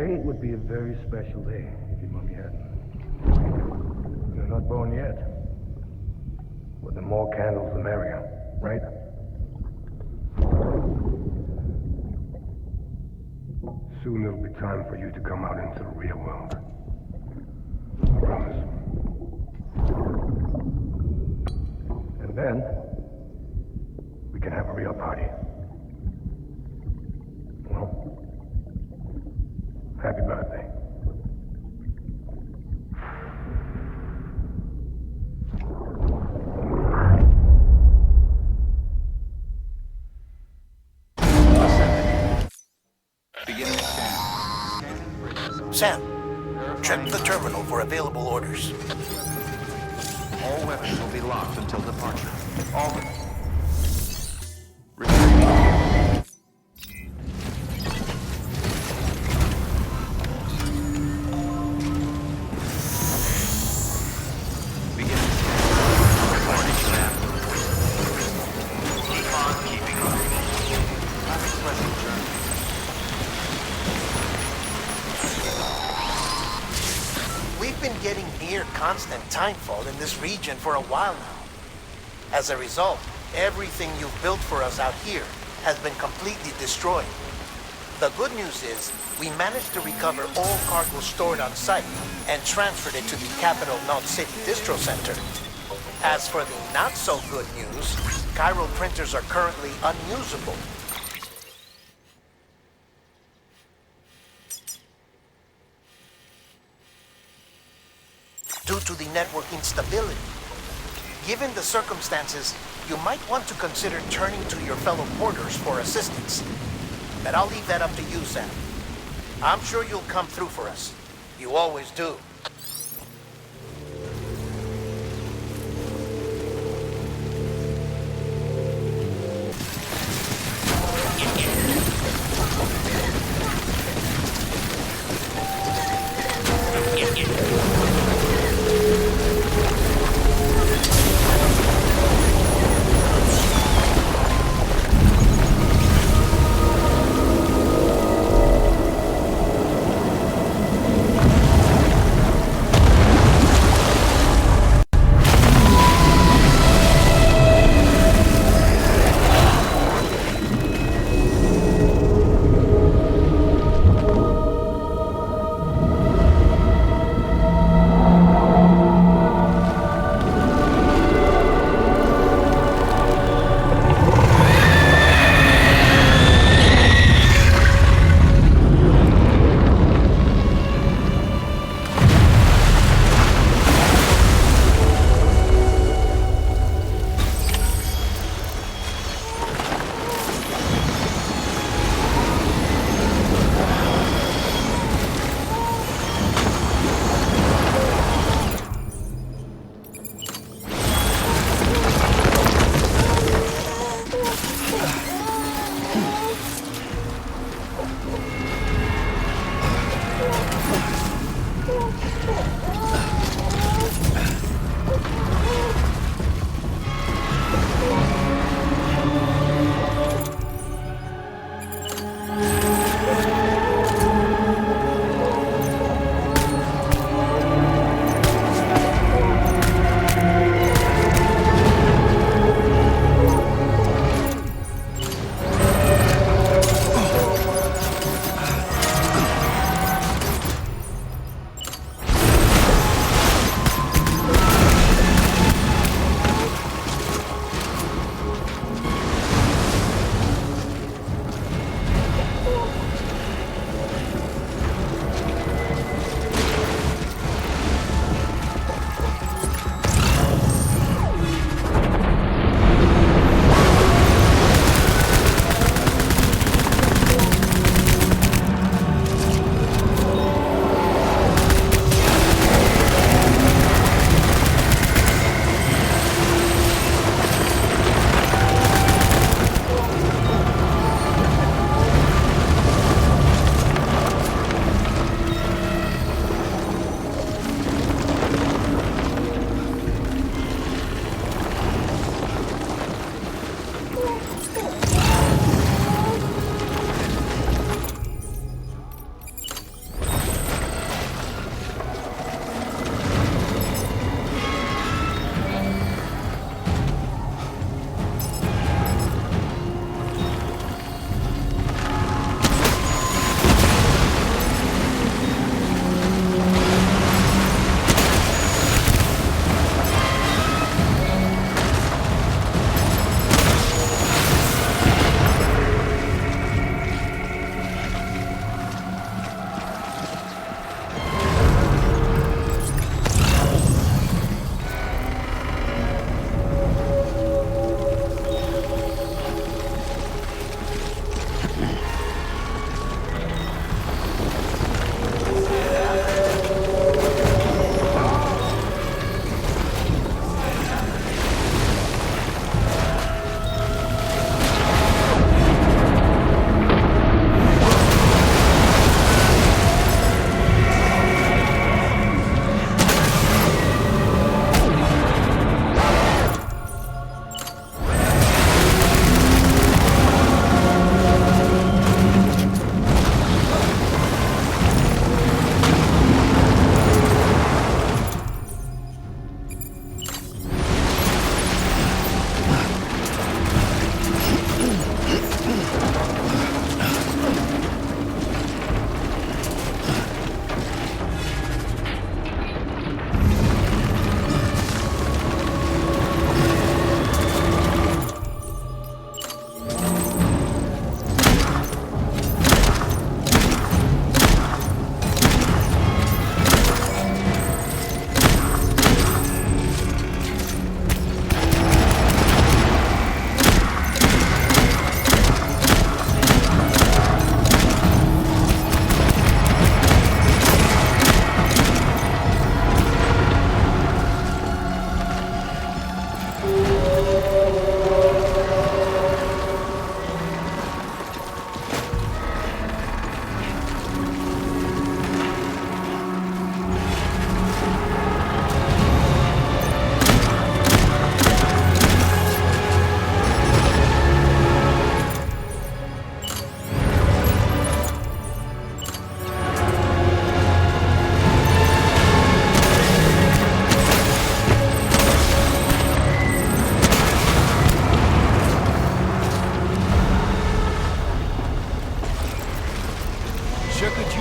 Today it would be a very special day if your mommy hadn't. You're not born yet. But the more candles, the merrier, right? Soon it'll be time for you to come out into the real world. I promise. And then, we can have a real party. Well, happy birthday. Sam, check the terminal for available orders. All weapons will be locked until departure. All of them. We've been getting near constant timefall in this region for a while now. As a result, everything you've built for us out here has been completely destroyed. The good news is, we managed to recover all cargo stored on site and transferred it to the Capital Knot City Distro Center. As for the not-so-good news, Chiral printers are currently unusable. Due to the network instability. Given the circumstances, you might want to consider turning to your fellow porters for assistance. But I'll leave that up to you, Sam. I'm sure you'll come through for us. You always do.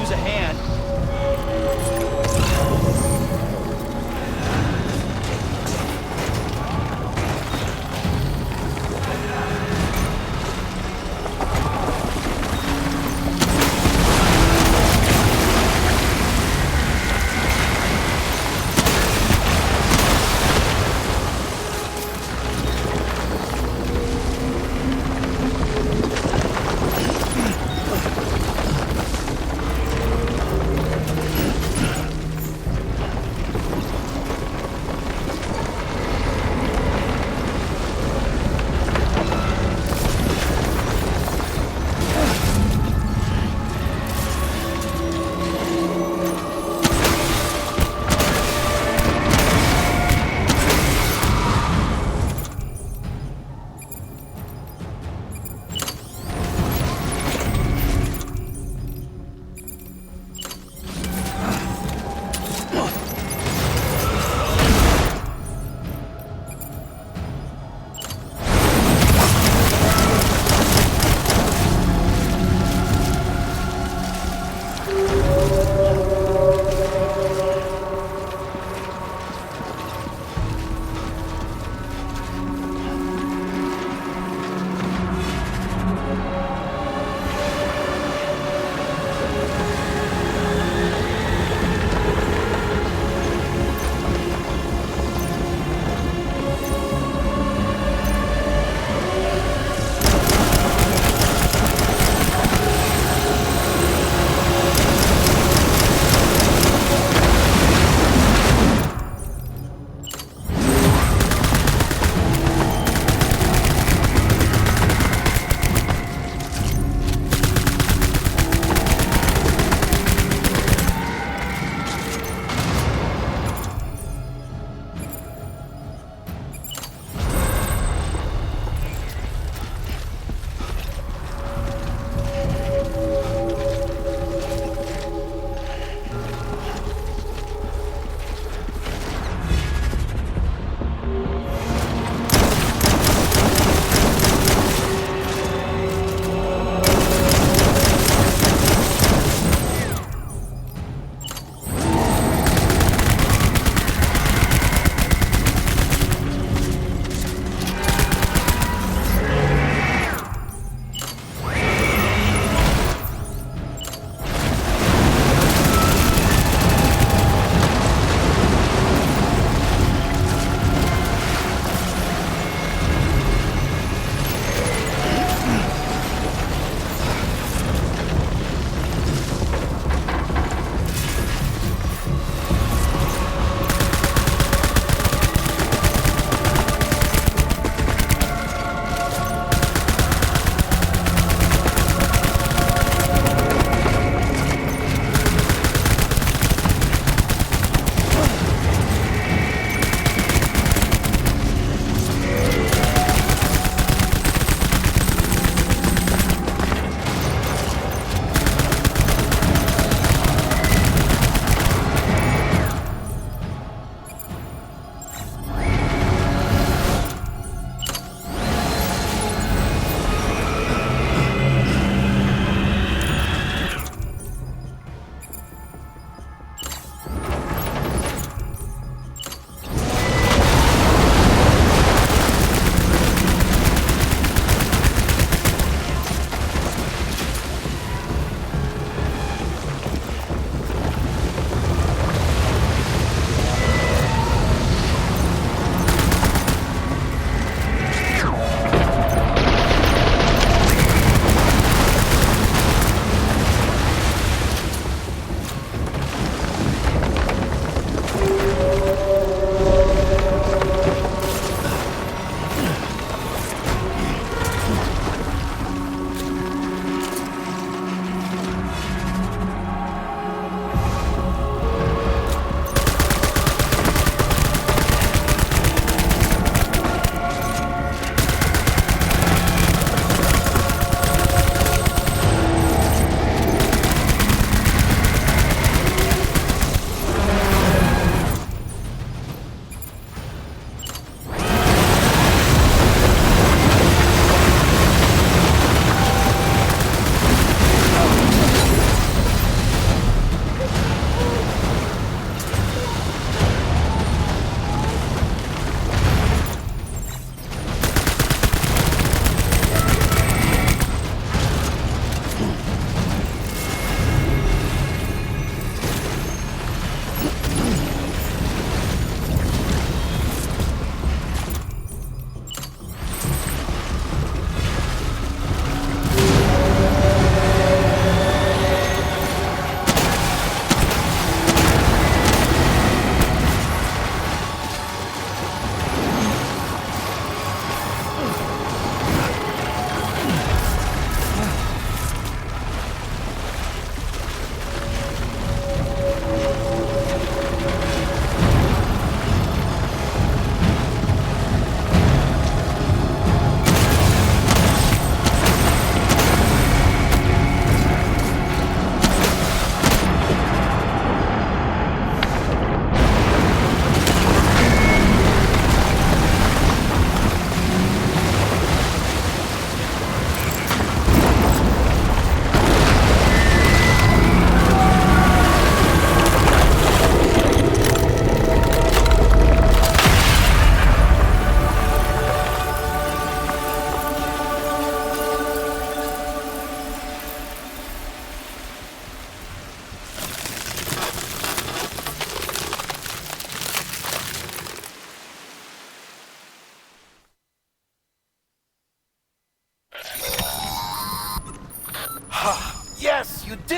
use a hand.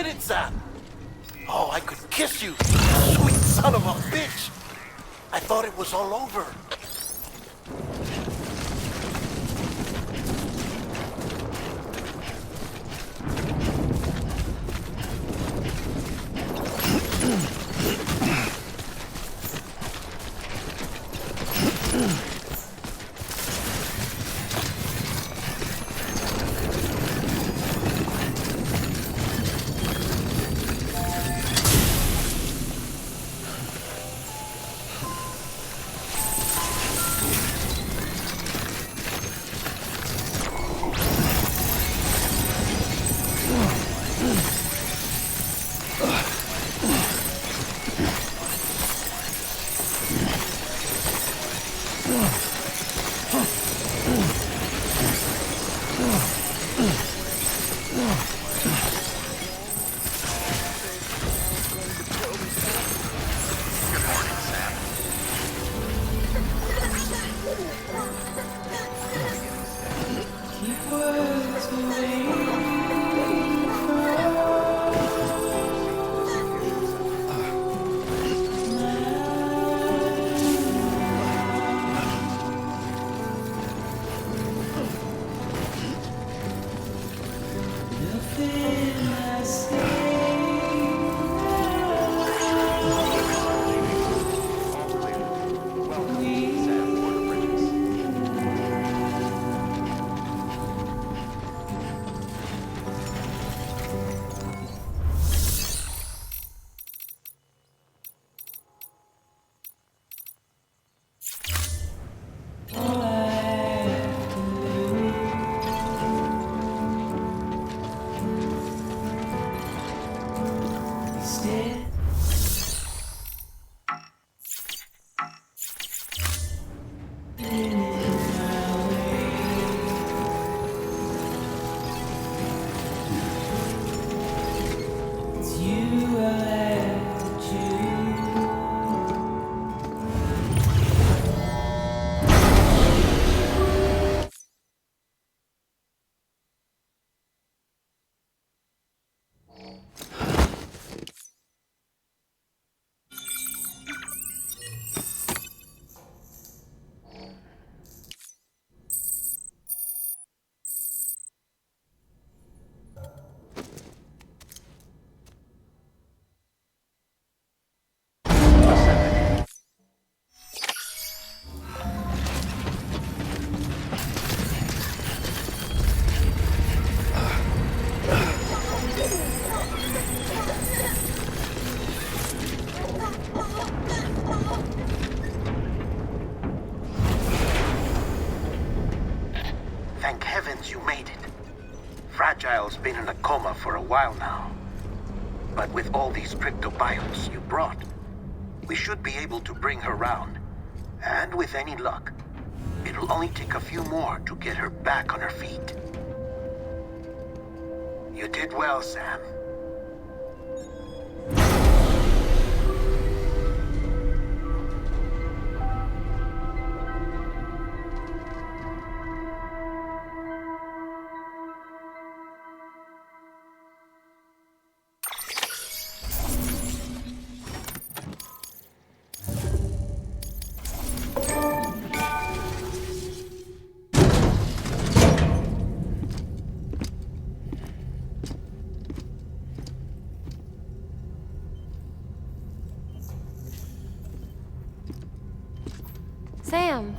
did it, Sam! Oh, I could kiss you, sweet son of a bitch! I thought it was all over. Thank heavens you made it. Fragile's been in a coma for a while now. But with all these cryptobiotes you brought, we should be able to bring her round. And with any luck, it'll only take a few more to get her back on her feet. You did well, Sam. Sam.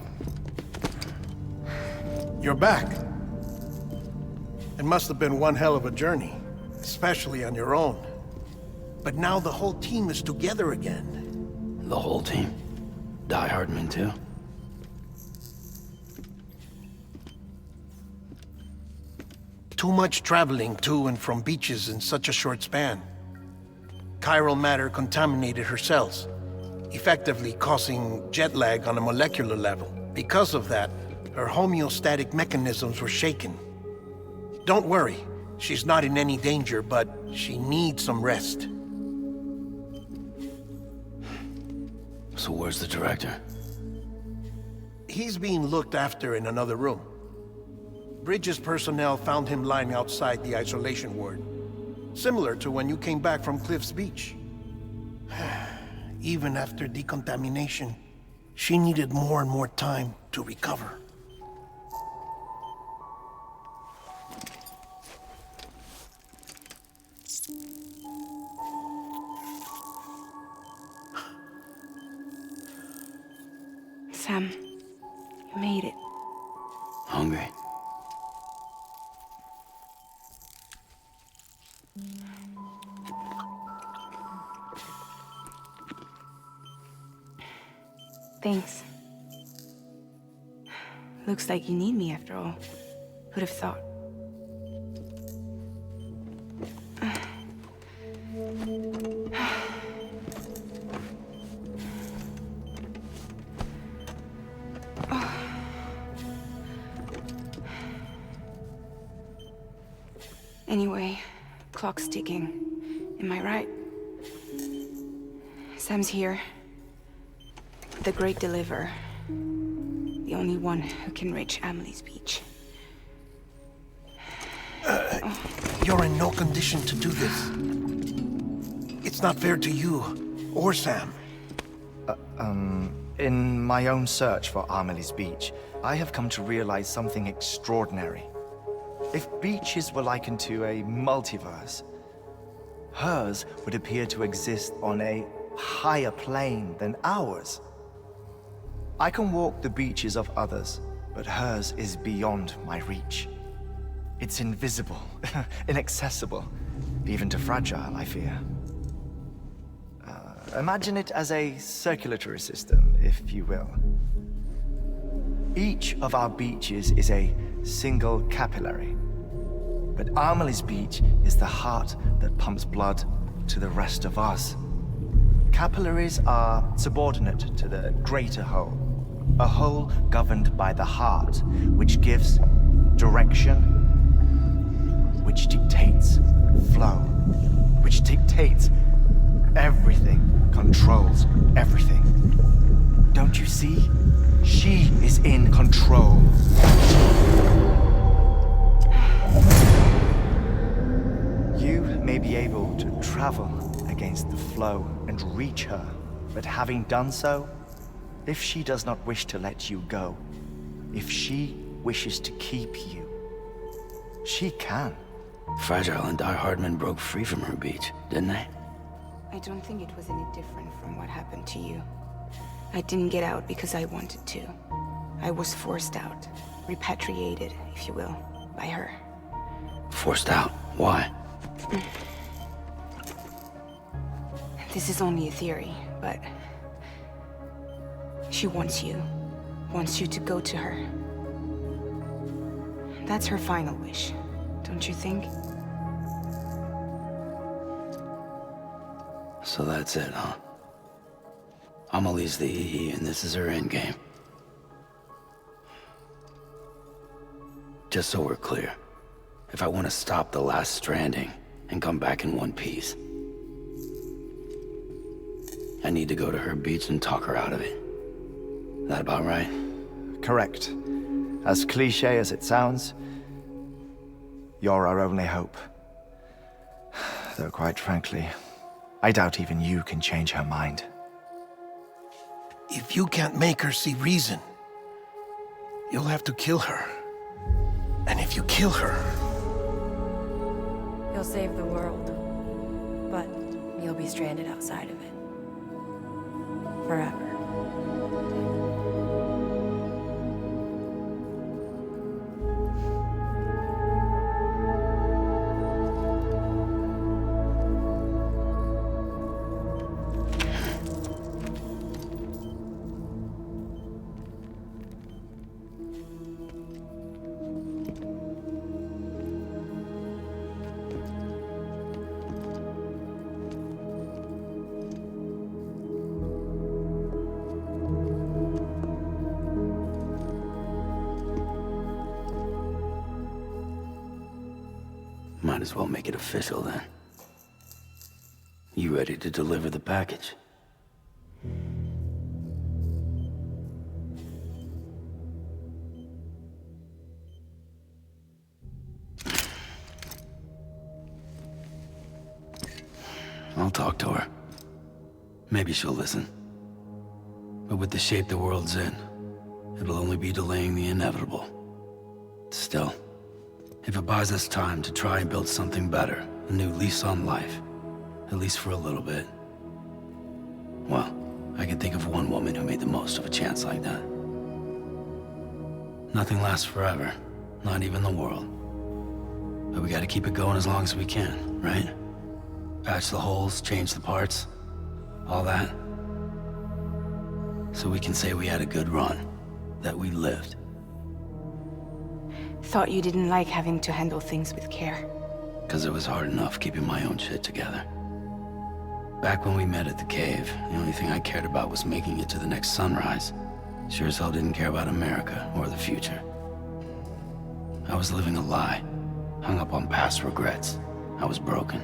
You're back. It must have been one hell of a journey, especially on your own. But now the whole team is together again. The whole team? Die Hardman too? Too much traveling to and from beaches in such a short span. Chiral matter contaminated her cells, effectively causing jet lag on a molecular level. Because of that, her homeostatic mechanisms were shaken. Don't worry, she's not in any danger, but she needs some rest. So where's the director? He's being looked after in another room. Bridges personnel found him lying outside the isolation ward. similar to when you came back from Cliff's Beach. Even after decontamination, she needed more and more time to recover. Sam, you made it. Hungry? Thanks. Looks like you need me after all. Who'd have thought? Anyway, clock's ticking. Am I right? Sam's here. The Great Deliverer. The only one who can reach Amelie's Beach. You're in no condition to do this. It's not fair to you or Sam. In my own search for Amelie's Beach, I have come to realize something extraordinary. If beaches were likened to a multiverse, hers would appear to exist on a higher plane than ours. I can walk the beaches of others, but hers is beyond my reach. It's invisible, inaccessible, even to fragile, I fear. Imagine it as a circulatory system, if you will. Each of our beaches is a single capillary. But Amelie's Beach is the heart that pumps blood to the rest of us. Capillaries are subordinate to the greater whole. A whole governed by the heart, which gives direction, which dictates flow, which dictates everything, controls everything. Don't you see? She is in control. You may be able to travel against the flow and reach her, but having done so, if she does not wish to let you go, if she wishes to keep you, she can. Fragile and Die Hardman broke free from her beach, didn't they? I don't think it was any different from what happened to you. I didn't get out because I wanted to. I was forced out. Repatriated, if you will, by her. Forced out? Why? This is only a theory, but... she wants you. Wants you to go to her. That's her final wish, don't you think? So that's it, huh? Amelie's the EE, and this is her endgame. Just so we're clear, if I want to stop the last Stranding and come back in one piece, I need to go to her beach and talk her out of it. That about right? Correct. As cliche as it sounds, you're our only hope. Though quite frankly, I doubt even you can change her mind. If you can't make her see reason, you'll have to kill her. And if you kill her... You'll save the world, but you'll be stranded outside of it. Forever. Might as well make it official then. You ready to deliver the package? I'll talk to her. Maybe she'll listen. But with the shape the world's in, it'll only be delaying the inevitable. Still, if it buys us time to try and build something better, a new lease on life, at least for a little bit, well, I can think of one woman who made the most of a chance like that. Nothing lasts forever, not even the world. But we gotta keep it going as long as we can, right? Patch the holes, change the parts, all that. So we can say we had a good run, that we lived. Thought you didn't like having to handle things with care. 'Cause it was hard enough keeping my own shit together. Back when we met at the cave, the only thing I cared about was making it to the next sunrise. Sure as hell didn't care about America or the future. I was living a lie, hung up on past regrets. I was broken.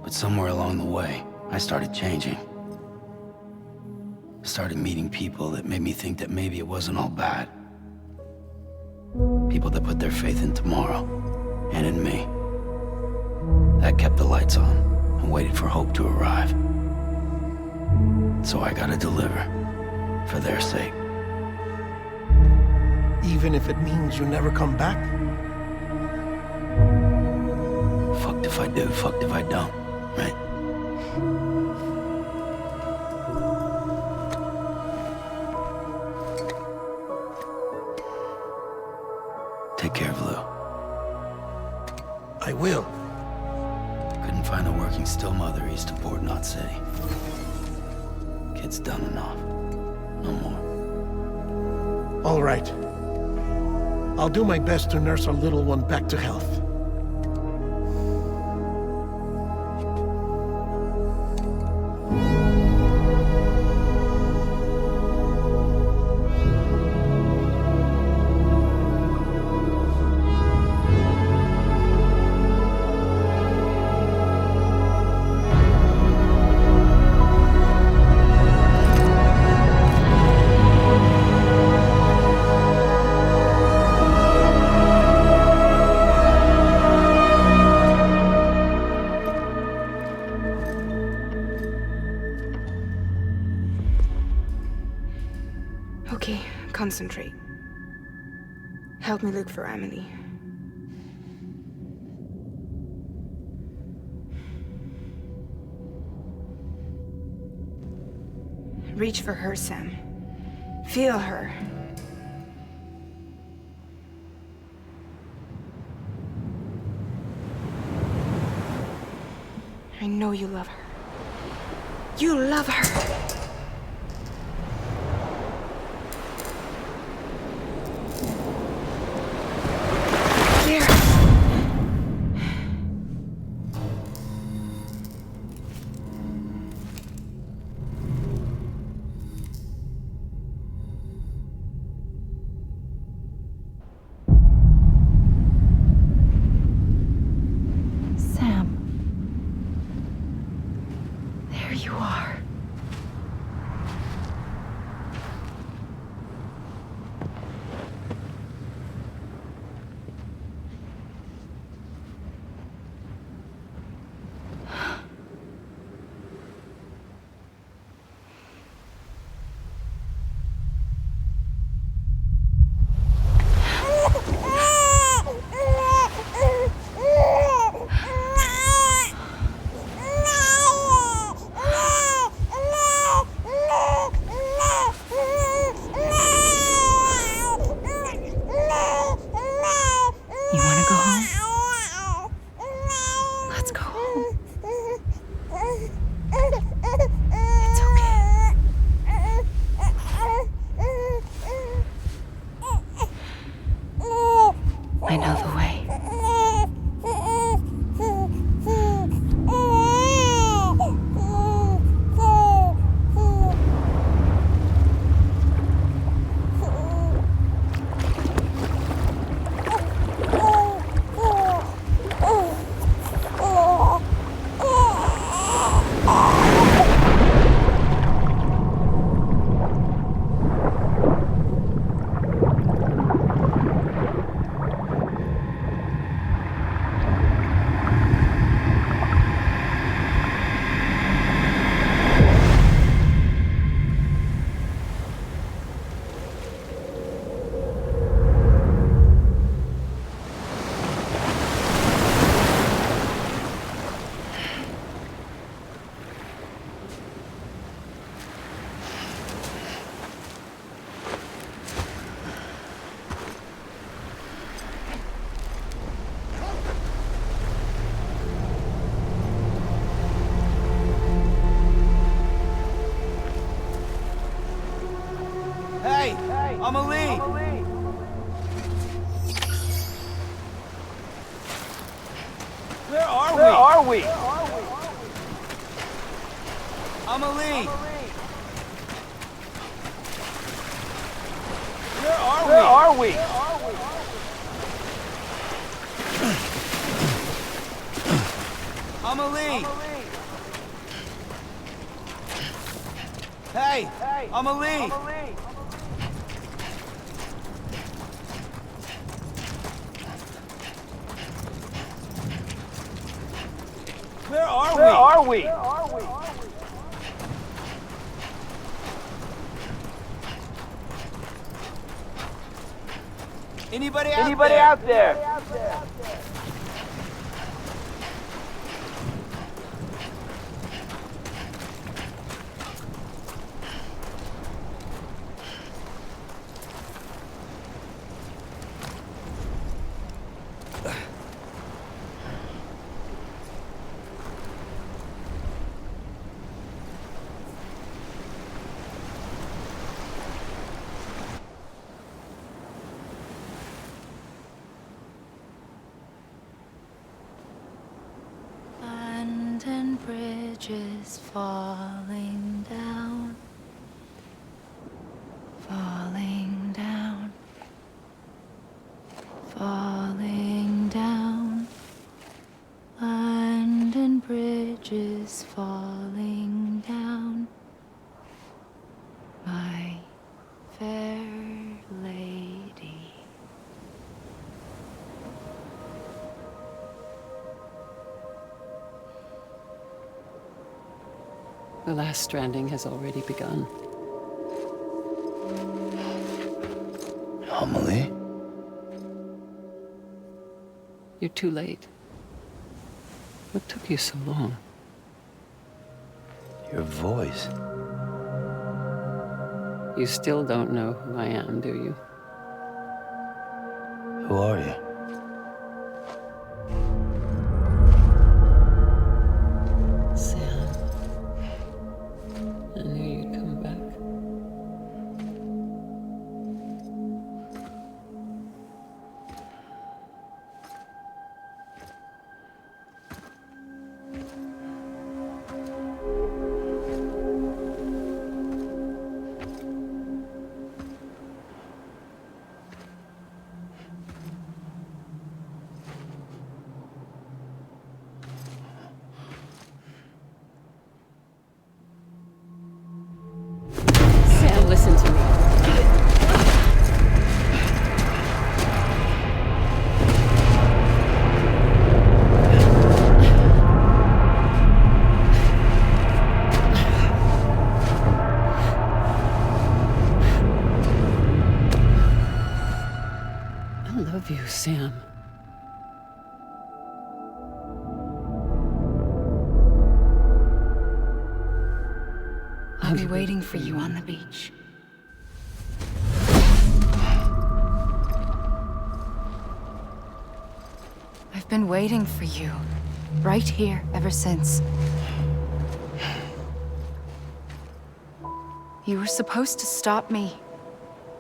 But somewhere along the way, I started changing. Started meeting people that made me think that maybe it wasn't all bad. People that put their faith in tomorrow, and in me. That kept the lights on, and waited for hope to arrive. So I gotta deliver, for their sake. Even if it means you never come back? Fucked if I do, fucked if I don't, right? Take care of Lou. I will. Couldn't find a working still mother east of Port Knot City. Kid's done enough. No more. All right. I'll do my best to nurse our little one back to health. Okay, concentrate. Help me look for Emily. Reach for her, Sam. Feel her. I know you love her. You love her! You are. Amelie! Where are we? Amelie! Hey! Amelie! Where are we? Anybody out there? And bridges falling down, falling down, falling down. London bridges falling down, my fair lady. The last stranding has already begun. Amelie? You're too late. What took you so long? Your voice. You still don't know who I am, do you? Who are you? Sam. I knew you'd come back. Sam, listen to me. I love you, Sam. I'll be waiting for you on the beach. I've been waiting for you, right here, ever since. You were supposed to stop me.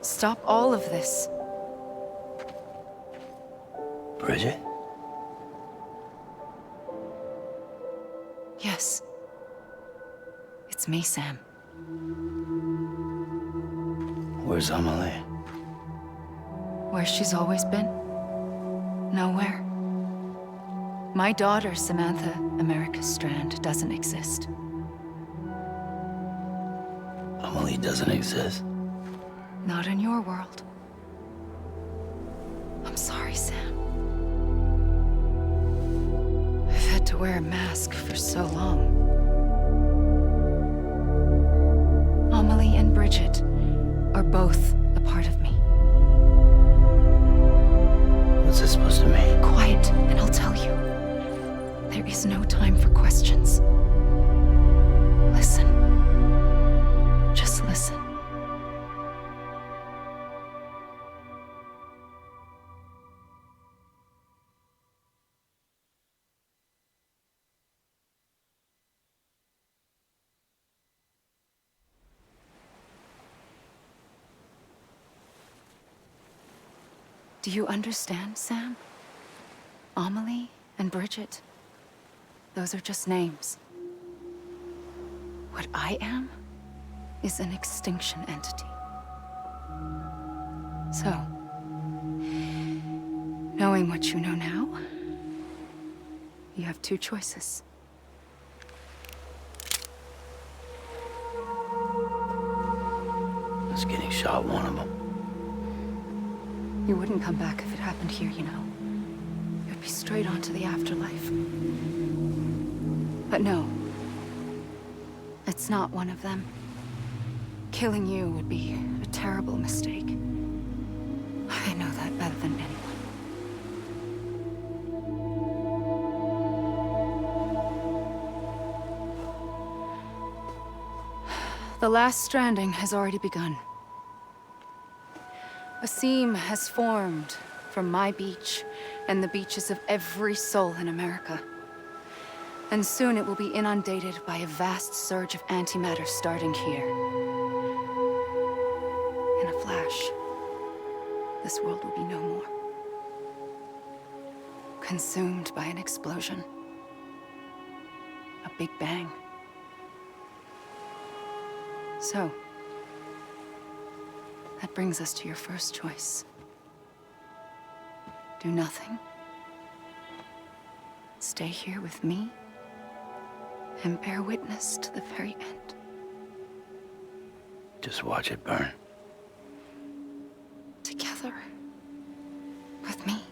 Stop all of this. Bridget? Yes. It's me, Sam. Where's Amelie? Where she's always been. Nowhere. My daughter, Samantha America Strand, doesn't exist. Amelie doesn't exist. Not in your world. I'm sorry, Sam. I've had to wear a mask for so long. Amelie and Bridget are both a part of me. What's this supposed to mean? Quiet, and I'll tell you. There is no time for questions. Listen. Just listen. Do you understand, Sam? Amelie and Bridget. Those are just names. What I am is an extinction entity. So, knowing what you know now, you have two choices. Us getting shot, one of them. You wouldn't come back if it happened here, you know. You'd be straight on to the afterlife. But no. It's not one of them. Killing you would be a terrible mistake. I know that better than anyone. The last stranding has already begun. A seam has formed from my beach and the beaches of every soul in America. And soon it will be inundated by a vast surge of antimatter starting here. In a flash, this world will be no more. Consumed by an explosion. A big bang. So, that brings us to your first choice. Do nothing. Stay here with me and bear witness to the very end. Just watch it burn. Together. With me.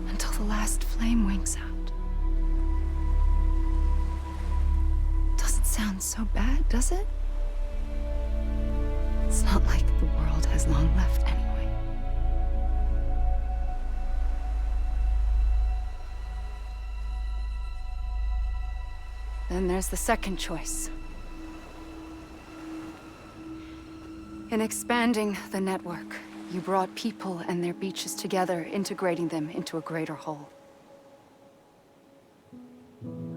Until the last flame winks out. Doesn't sound so bad, does it? It's not like the world has long left anyway. Then there's the second choice. In expanding the network, you brought people and their beaches together, integrating them into a greater whole.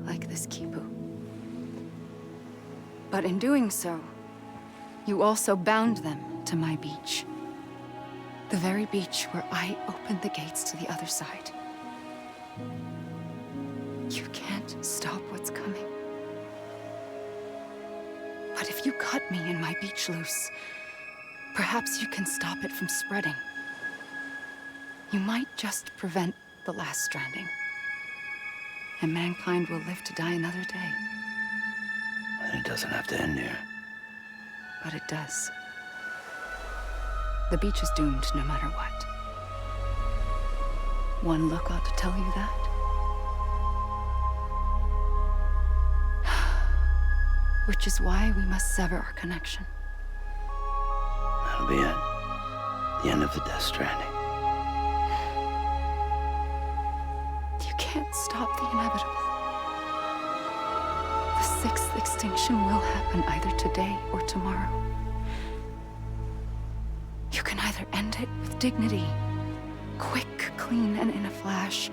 Like this Kipu. But in doing so, you also bound them to my beach. The very beach where I opened the gates to the other side. You can't stop what's coming. But if you cut me and my beach loose, perhaps you can stop it from spreading. You might just prevent the last stranding. And mankind will live to die another day. And it doesn't have to end here. But it does. The beach is doomed no matter what. One look ought to tell you that. Which is why we must sever our connection. That'll be it. The end of the Death Stranding. You can't stop the inevitable. The sixth extinction will happen either today or tomorrow. You can either end it with dignity, quick, clean, and in a flash,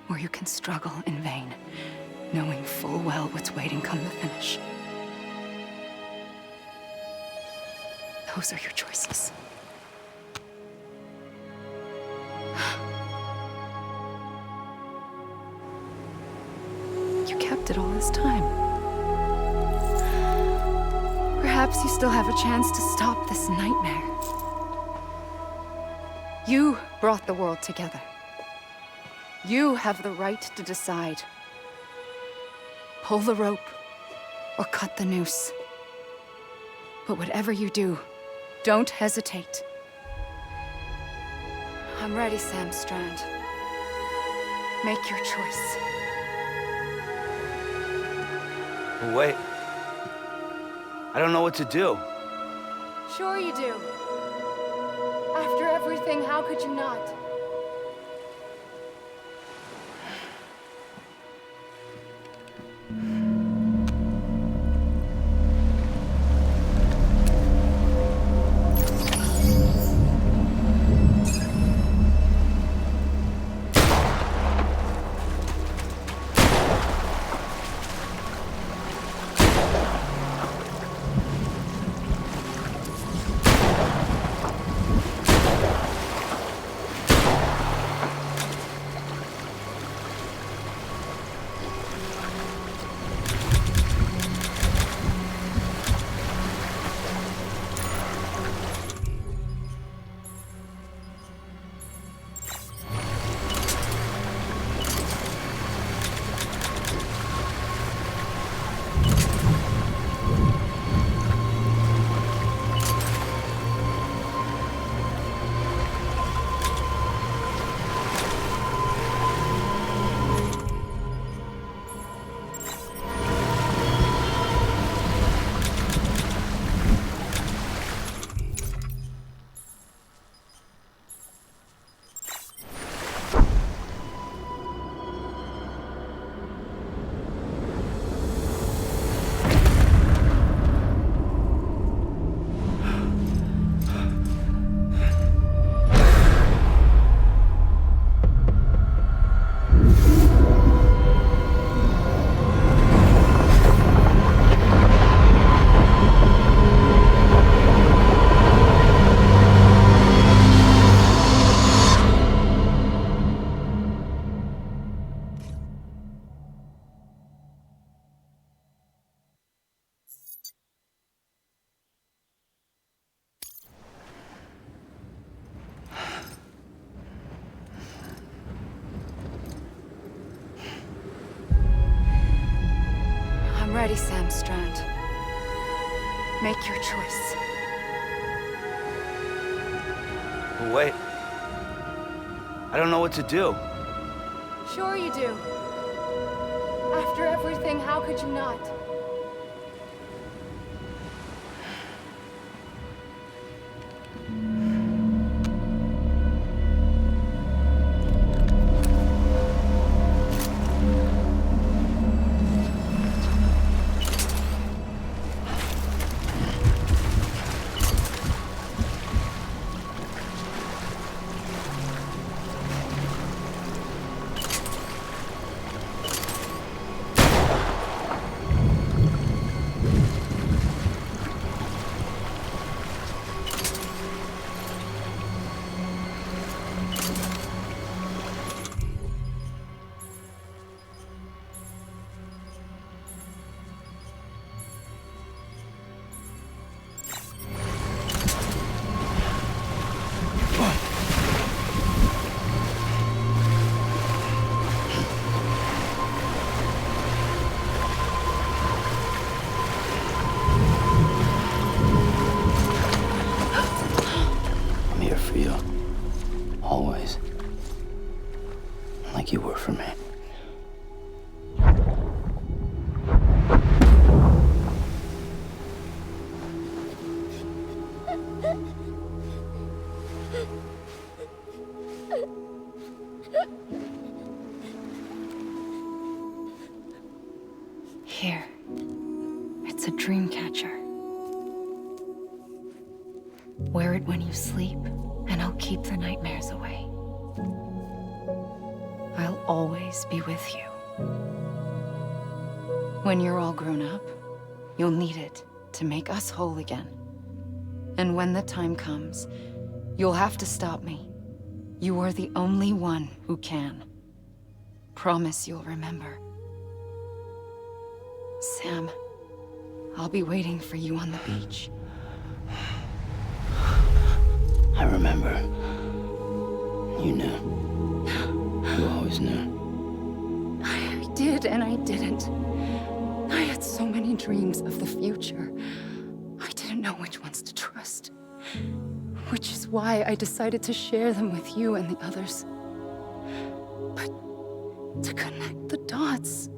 or you can struggle in vain, knowing full well what's waiting come the finish. Those are your choices. You kept it all this time. Perhaps you still have a chance to stop this nightmare. You brought the world together. You have the right to decide. Pull the rope or cut the noose. But whatever you do, don't hesitate. I'm ready, Sam Strand. Make your choice. Wait. I don't know what to do. Sure you do. After everything, how could you not? I'm ready, Sam Strand. Make your choice. Wait. I don't know what to do. Sure you do. After everything, how could you not? For you. Always. Like you were for me. Here. It's a dream catcher. Wear it when you sleep, and I'll keep the nightmares away. I'll always be with you. When you're all grown up, you'll need it to make us whole again. And when the time comes, you'll have to stop me. You are the only one who can. Promise you'll remember. Sam, I'll be waiting for you on the beach. I remember. You knew. You always knew. I did and I didn't. I had so many dreams of the future. I didn't know which ones to trust. Which is why I decided to share them with you and the others. But to connect the dots,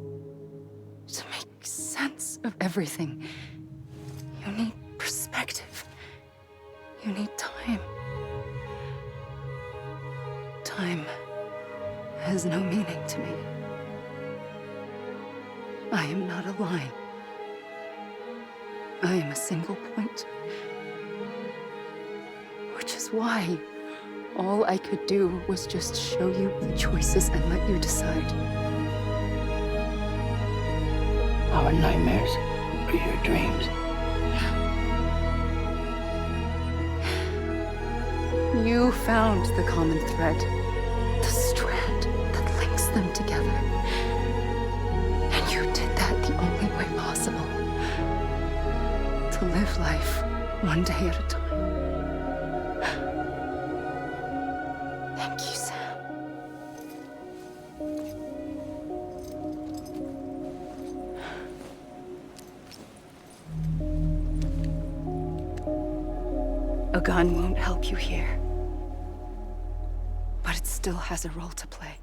to make sense of everything, you need perspective. You need time. Time has no meaning to me. I am not a line. I am a single point. Which is why all I could do was just show you the choices and let you decide. Our nightmares are your dreams. You found the common thread, the strand that links them together. And you did that the only way possible. To live life one day at a time. Thank you, Sam. A gun won't help you here. But it still has a role to play.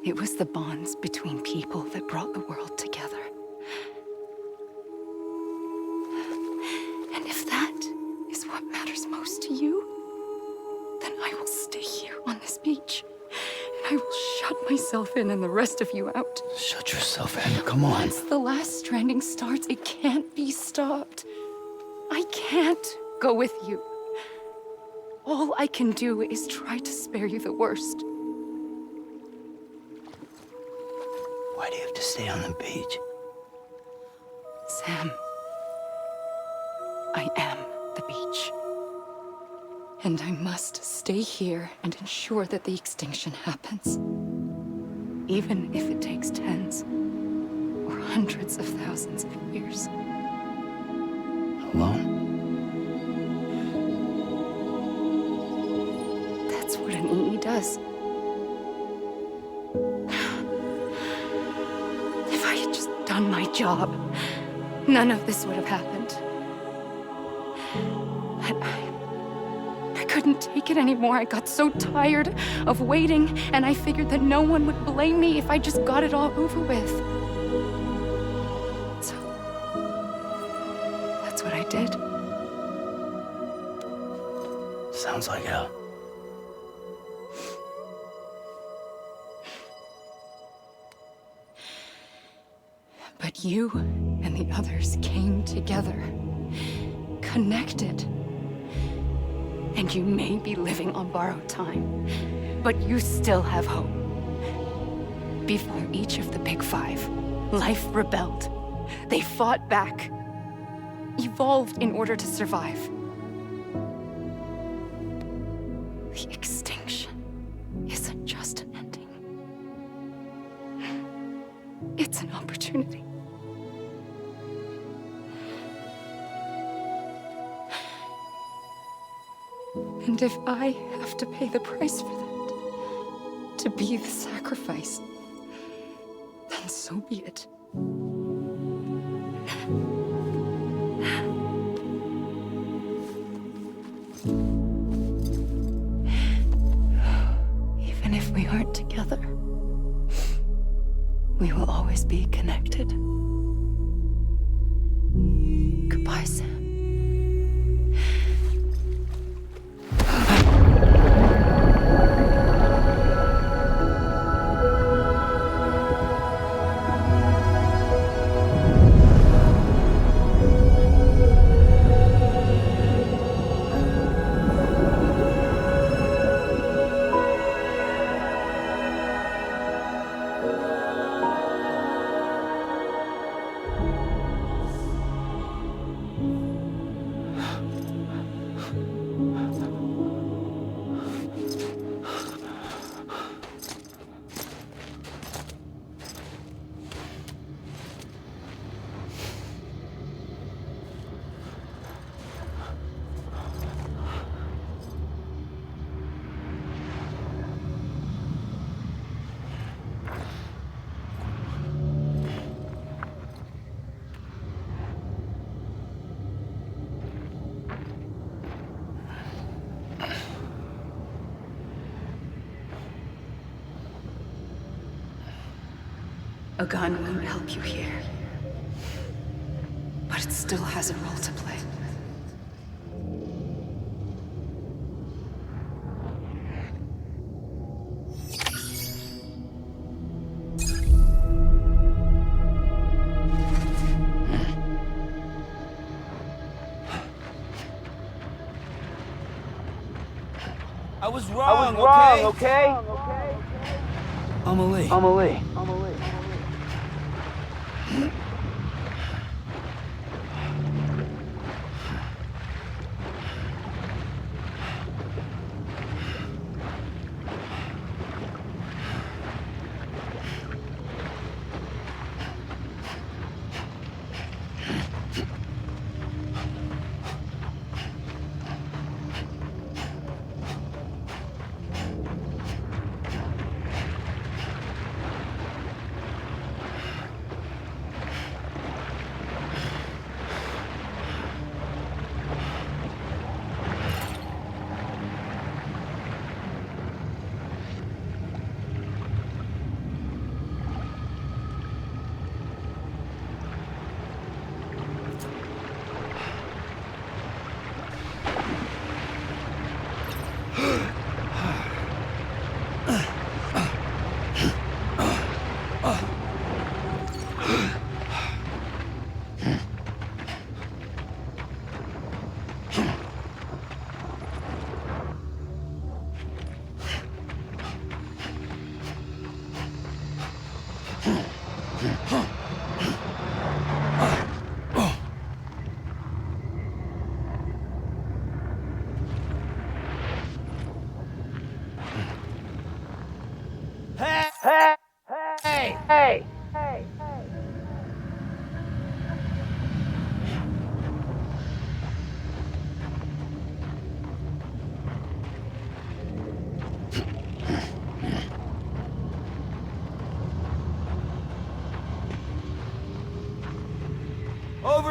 It was the bonds between people that brought the world together. And if that is what matters most to you, then I will stay here on this beach. And I will shut myself in and the rest of you out. Shut yourself in, come on. Once the last stranding starts, it can't be stopped. I can't go with you. All I can do is try to spare you the worst. Why do you have to stay on the beach? Sam, I am the beach. And I must stay here and ensure that the extinction happens. Even if it takes tens or hundreds of thousands of years. Alone? That's what what an EE does. If I had just done my job, none of this would have happened. But I couldn't take it anymore. I got so tired of waiting, and I figured that no one would blame me if I just got it all over with. So, that's what I did. Sounds like hell. But you and the others came together, connected. And you may be living on borrowed time, but you still have hope. Before each of the Big Five, life rebelled. They fought back, evolved in order to survive. The extinction isn't just an ending. It's an opportunity. And if I have to pay the price for that, to be the sacrifice, then so be it. Even if we aren't together, we will always be connected. Goodbye, Sam. A gun won't help you here, but it still has a role to play. I was wrong, okay? Amelie.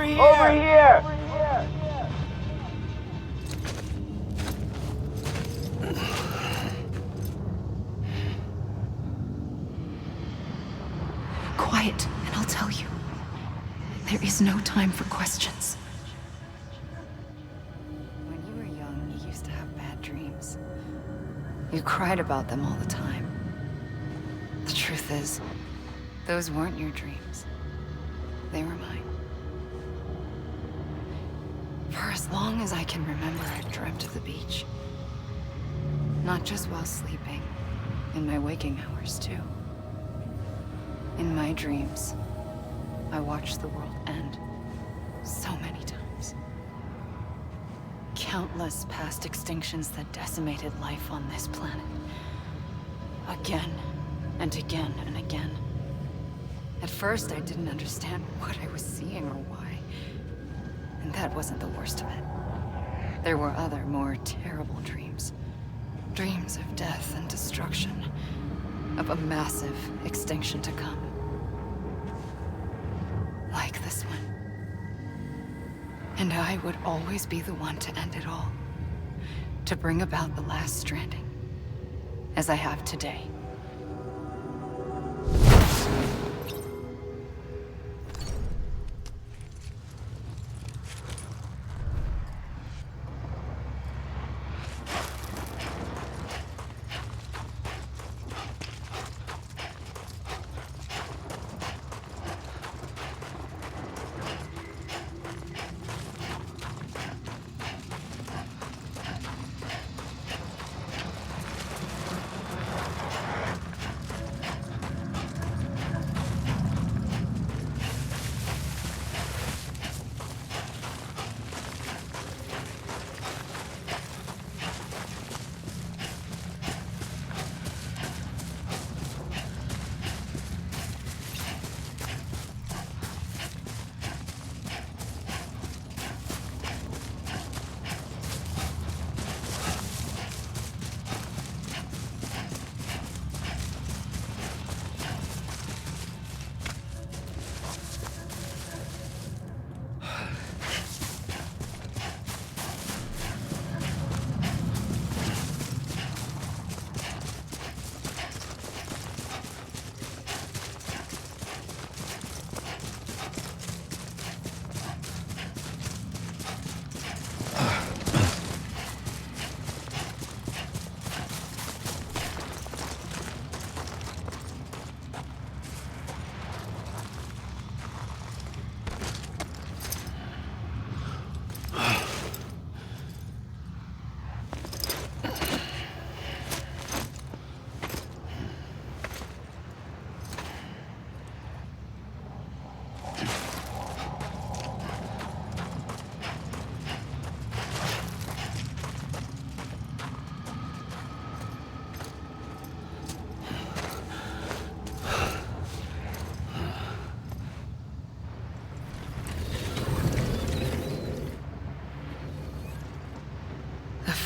here! Over here! Quiet, and I'll tell you. There is no time for questions. When you were young, you used to have bad dreams. You cried about them all the time. The truth is, those weren't your dreams. They were mine. For as long as I can remember, I've dreamt of the beach. Not just while sleeping, in my waking hours too. In my dreams, I watched the world end so many times. Countless past extinctions that decimated life on this planet. Again, and again, and again. At first, I didn't understand what I was seeing or why. And that wasn't the worst of it. There were other, more terrible dreams. Dreams of death and destruction. Of a massive extinction to come. Like this one. And I would always be the one to end it all. To bring about the last stranding. As I have today.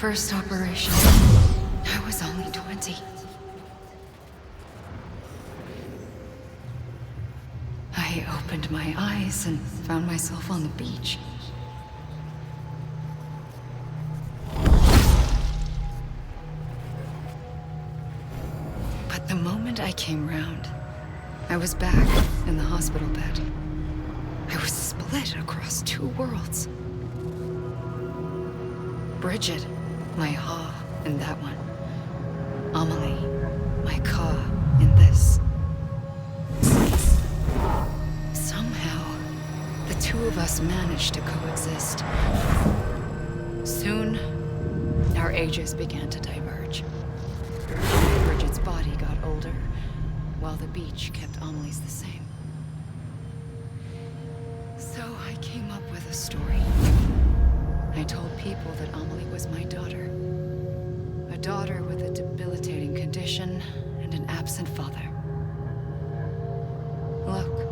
First operation, I was only 20. I opened my eyes and found myself on the beach. But the moment I came round, I was back in the hospital bed. I was split across two worlds. Bridget, my Ha in that one. Amelie, my Ka in this. Somehow, the two of us managed to coexist. Soon, our ages began to diverge. Bridget's body got older, while the beach kept Amelie's the same. So I came up with a story. I told people that Amelie was my daughter. A daughter with a debilitating condition and an absent father. Look.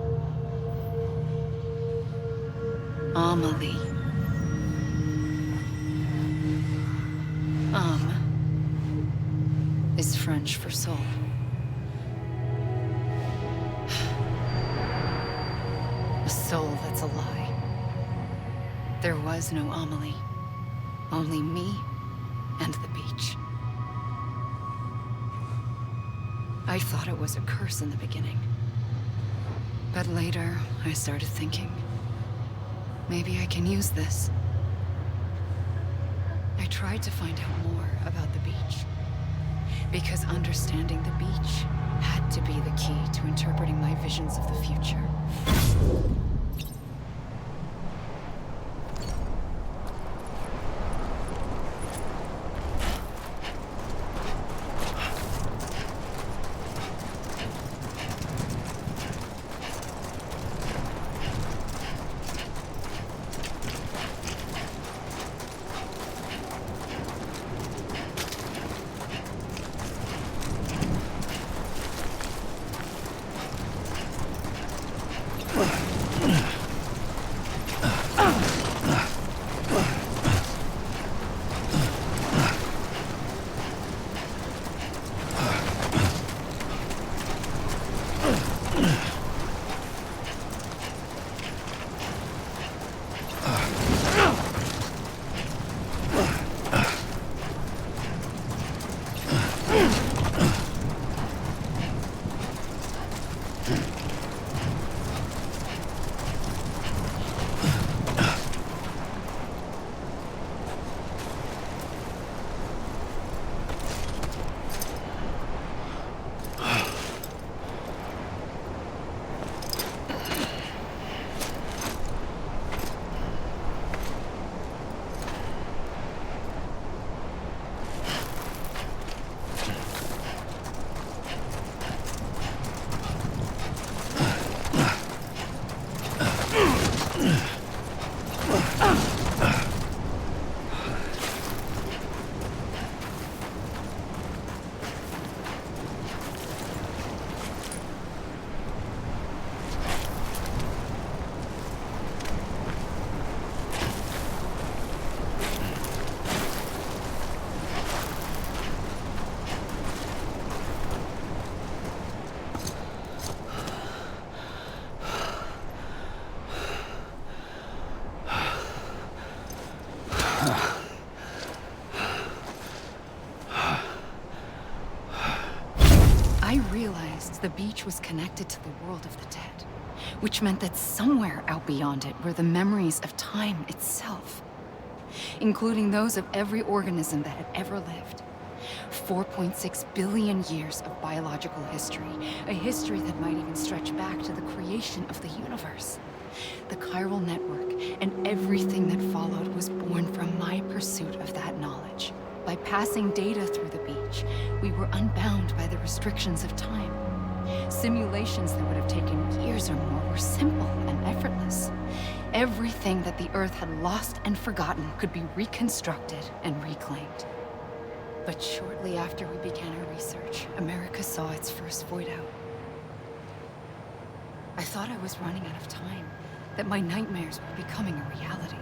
Amelie. Is French for soul. A soul that's a lie. There was no Amelie. Only me and the beach. I thought it was a curse in the beginning. But later, I started thinking, maybe I can use this. I tried to find out more about the beach. Because understanding the beach had to be the key to interpreting my visions of the future. The beach was connected to the world of the dead, which meant that somewhere out beyond it were the memories of time itself, including those of every organism that had ever lived. 4.6 billion years of biological history, a history that might even stretch back to the creation of the universe. The chiral network and everything that followed was born from my pursuit of that knowledge. By passing data through the beach, we were unbound by the restrictions of time. Simulations that would have taken years or more were simple and effortless. Everything that the Earth had lost and forgotten could be reconstructed and reclaimed. But shortly after we began our research, America saw its first void out. I thought I was running out of time, that my nightmares were becoming a reality.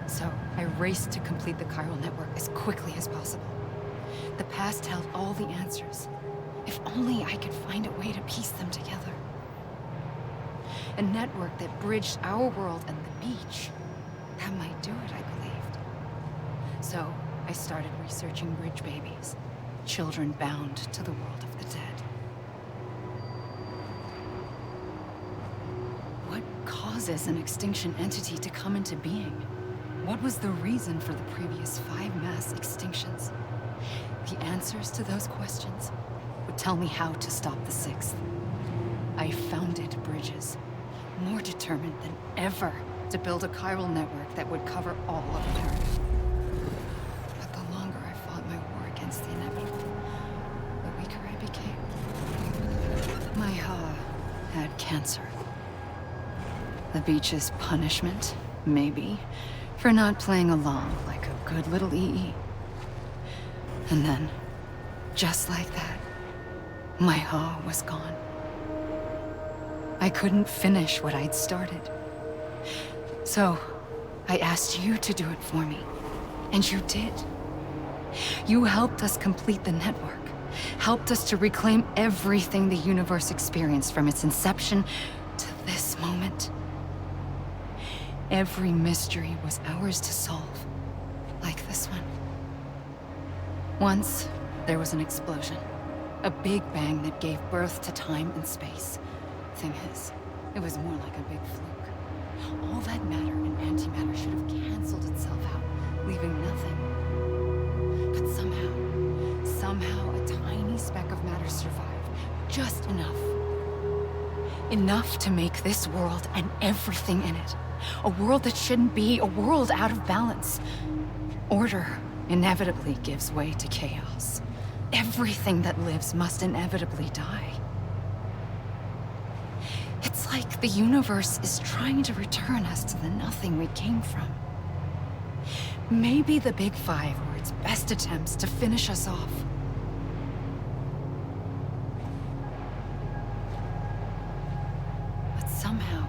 So I raced to complete the chiral network as quickly as possible. The past held all the answers. If only I could find a way to piece them together. A network that bridged our world and the beach. That might do it, I believed. So I started researching bridge babies, children bound to the world of the dead. What causes an extinction entity to come into being? What was the reason for the previous 5 mass extinctions? The answers to those questions would tell me how to stop the 6th. I founded bridges, more determined than ever to build a chiral network that would cover all of the Earth. But the longer I fought my war against the inevitable, the weaker I became. My Ha had cancer. The beach's punishment, maybe, for not playing along like a good little EE. And then, just like that, my Ha was gone. I couldn't finish what I'd started. So, I asked you to do it for me, and you did. You helped us complete the network, helped us to reclaim everything the universe experienced from its inception to this moment. Every mystery was ours to solve. Like this one. Once, there was an explosion. A big bang that gave birth to time and space. Thing is, it was more like a big fluke. All that matter and antimatter should have canceled itself out, leaving nothing. But somehow a tiny speck of matter survived. Just enough. Enough to make this world and everything in it. A world that shouldn't be, a world out of balance. Order inevitably gives way to chaos. Everything that lives must inevitably die. It's like the universe is trying to return us to the nothing we came from. Maybe the Big Five were its best attempts to finish us off. But somehow,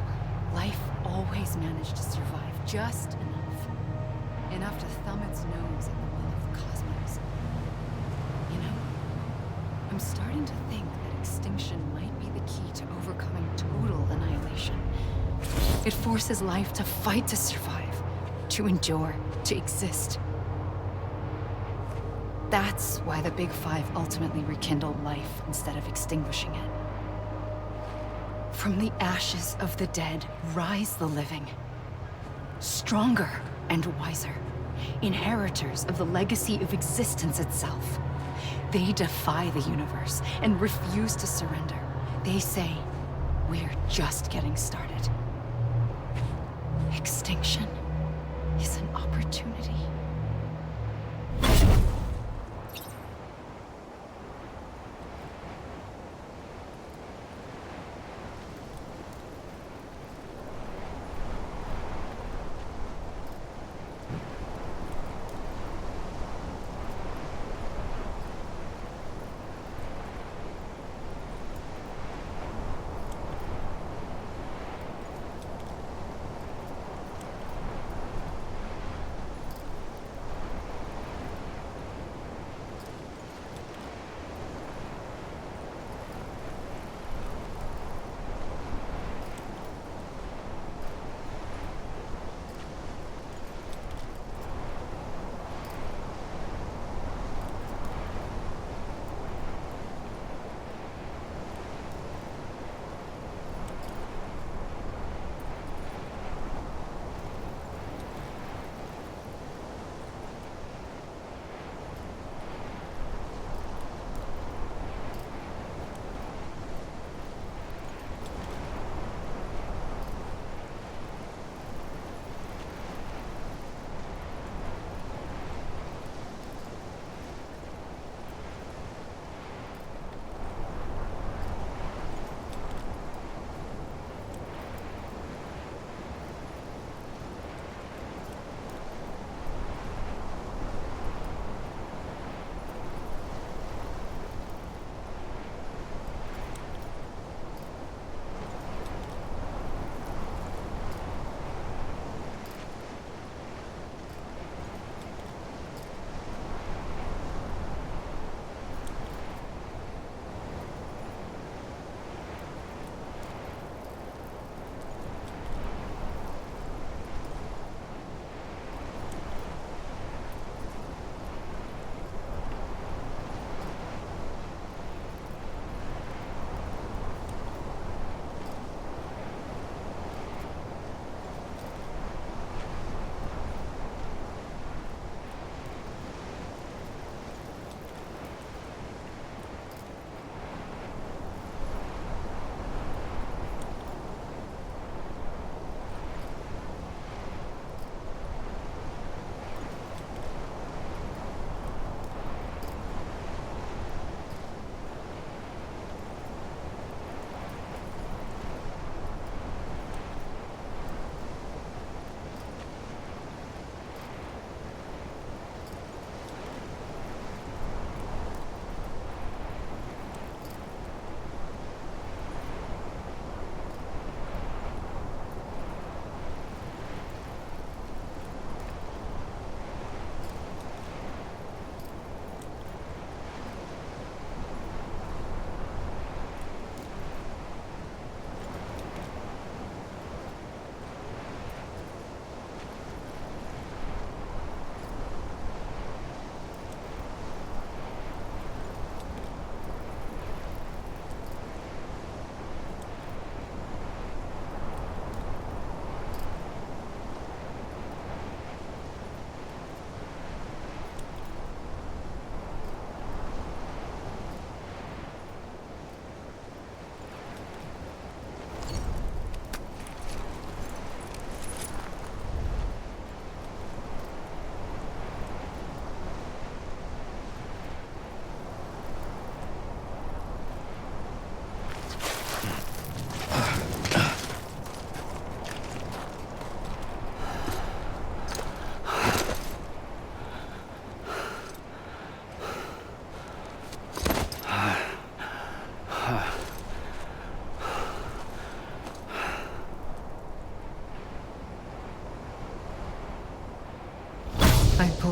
life always managed to survive just enough. Enough to thumb its nose at the will of the cosmos. You know, I'm starting to think that extinction might be the key to overcoming total annihilation. It forces life to fight to survive, to endure, to exist. That's why the Big Five ultimately rekindled life instead of extinguishing it. From the ashes of the dead rise the living. Stronger and wiser. Inheritors of the legacy of existence itself. They defy the universe and refuse to surrender. They say, we're just getting started. Extinction is an opportunity.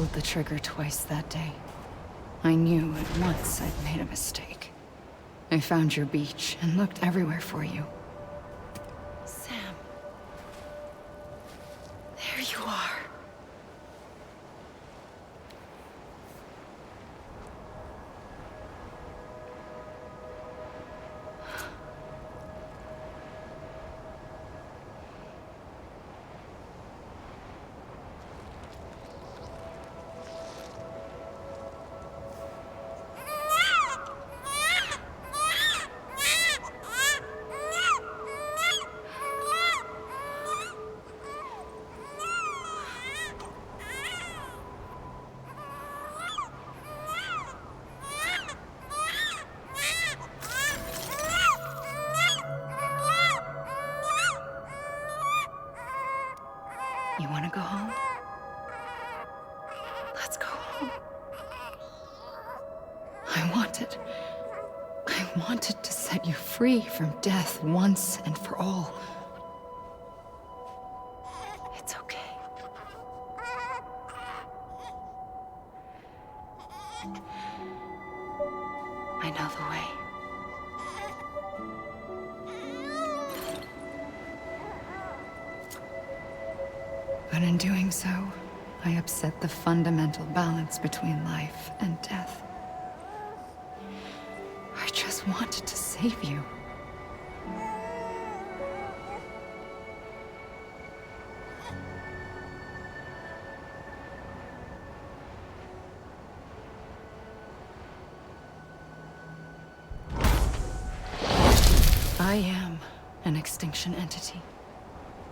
pulled the trigger twice that day. I knew at once I'd made a mistake. I found your beach and looked everywhere for you. Sam. There you are. You want to go home? Let's go home. I wanted to set you free from death once and for all. It's okay. I know the way. But in doing so, I upset the fundamental balance between life and death. I just wanted to save you. I am an extinction entity.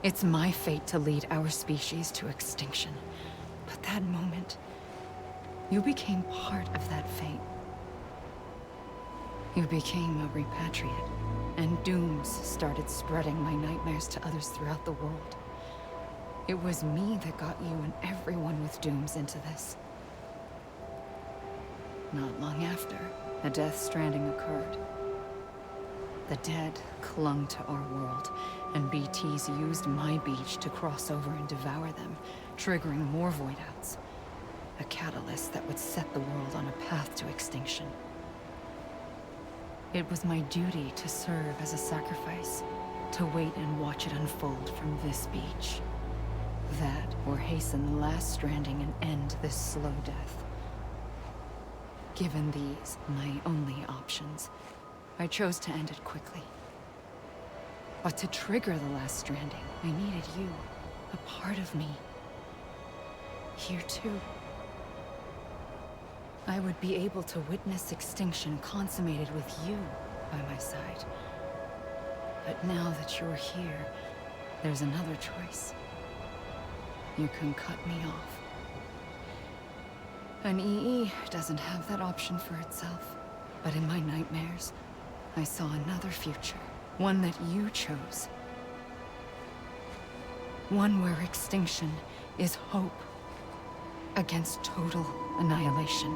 It's my fate to lead our species to extinction. But that moment, you became part of that fate. You became a repatriate, and dooms started spreading my nightmares to others throughout the world. It was me that got you and everyone with dooms into this. Not long after, a death stranding occurred. The dead clung to our world, and BTs used my beach to cross over and devour them, triggering more void-outs. A catalyst that would set the world on a path to extinction. It was my duty to serve as a sacrifice, to wait and watch it unfold from this beach. That, or hasten the last stranding and end this slow death. Given these, my only options, I chose to end it quickly. But to trigger the last stranding, I needed you, a part of me. Here too. I would be able to witness extinction consummated with you by my side. But now that you're here, there's another choice. You can cut me off. An EE doesn't have that option for itself. But in my nightmares, I saw another future. One that you chose. One where extinction is hope against total annihilation.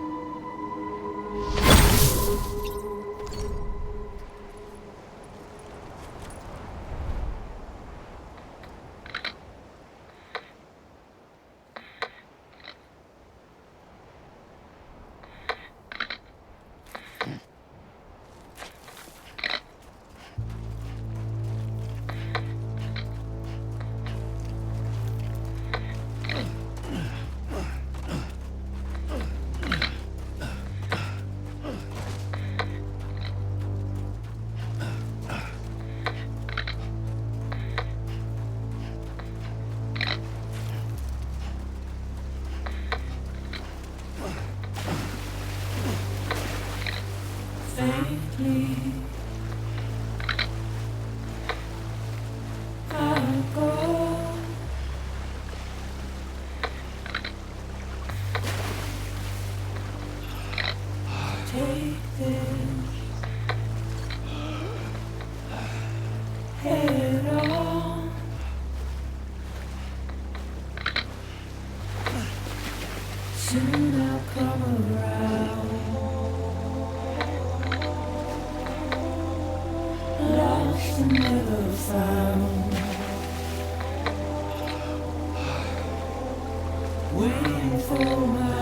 Waiting for my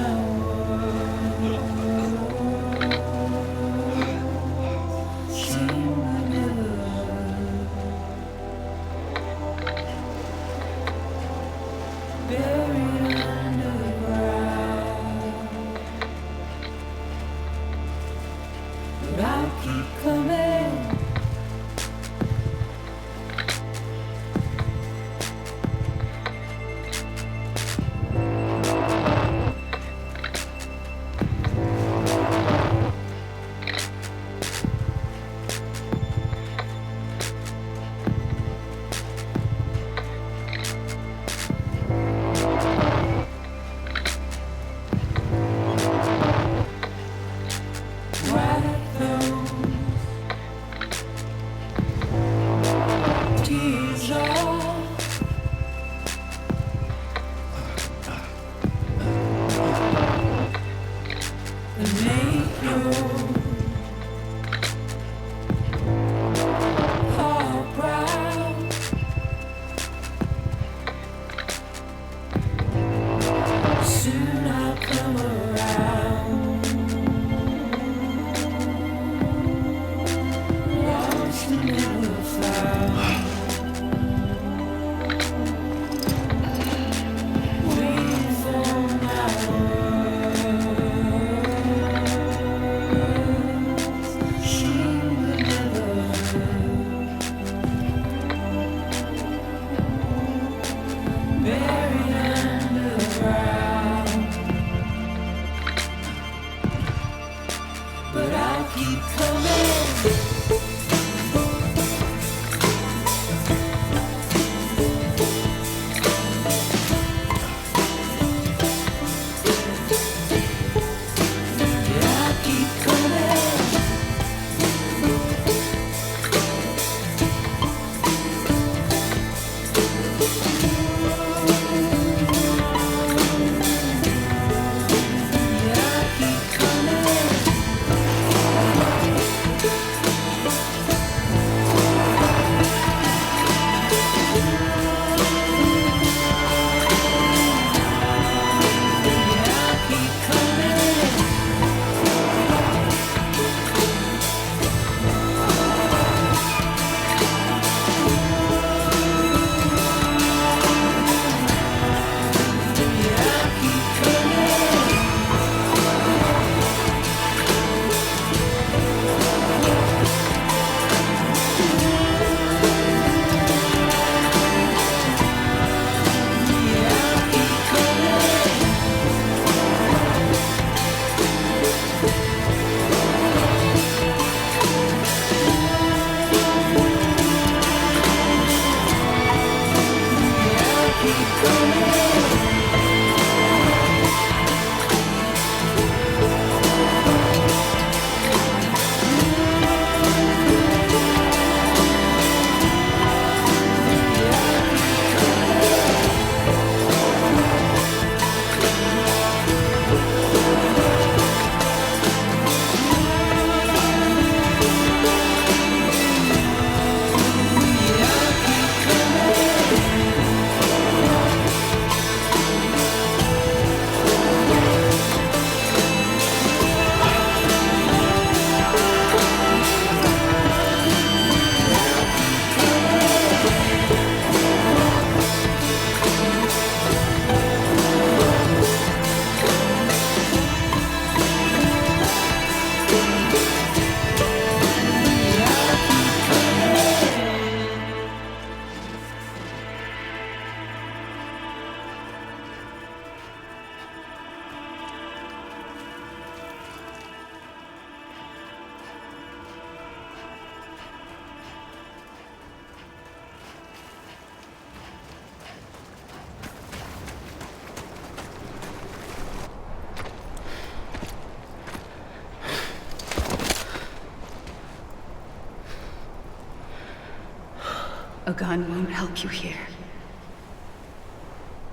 A gun won't help you here.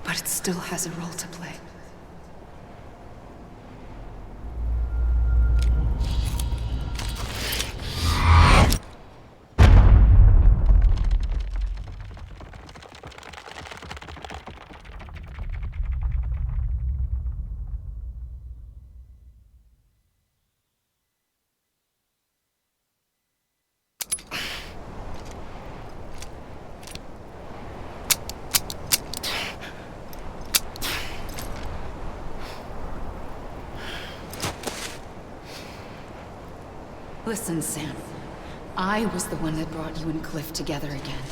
But it still has a role to play. Listen, Sam. I was the one that brought you and Cliff together again.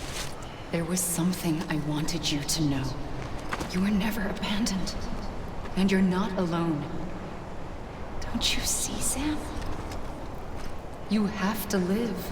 There was something I wanted you to know. You were never abandoned. And you're not alone. Don't you see, Sam? You have to live.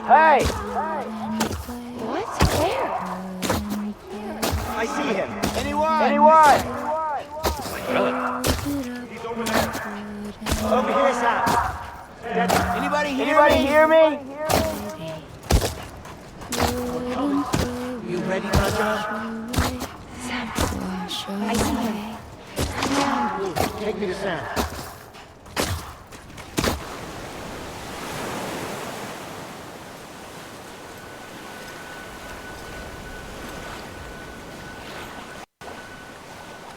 Hey! What? Where? I see him. Anyone? Anyone? He's over there. Over here, Sam. Anybody hear Anybody me? hear me? You ready, Contra? Sam. I see him. Take me to Sam.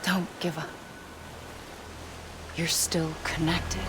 Don't give up. You're still connected.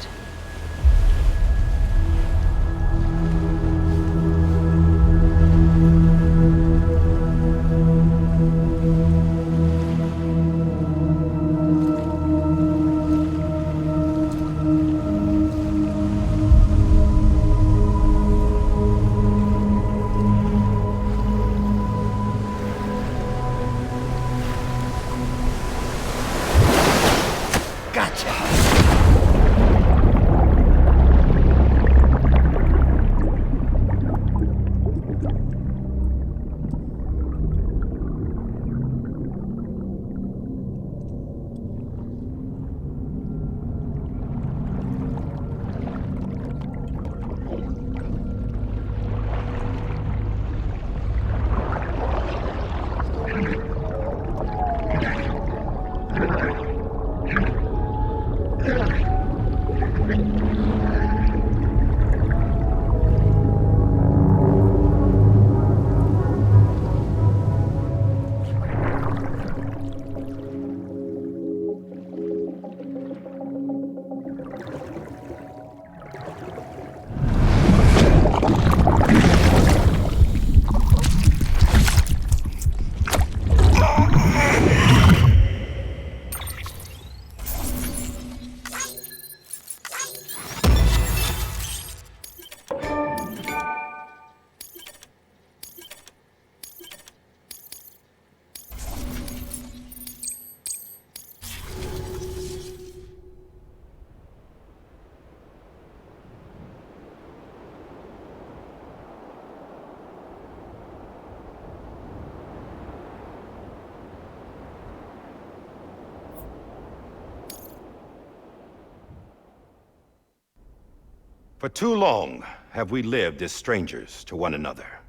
For too long have we lived as strangers to one another,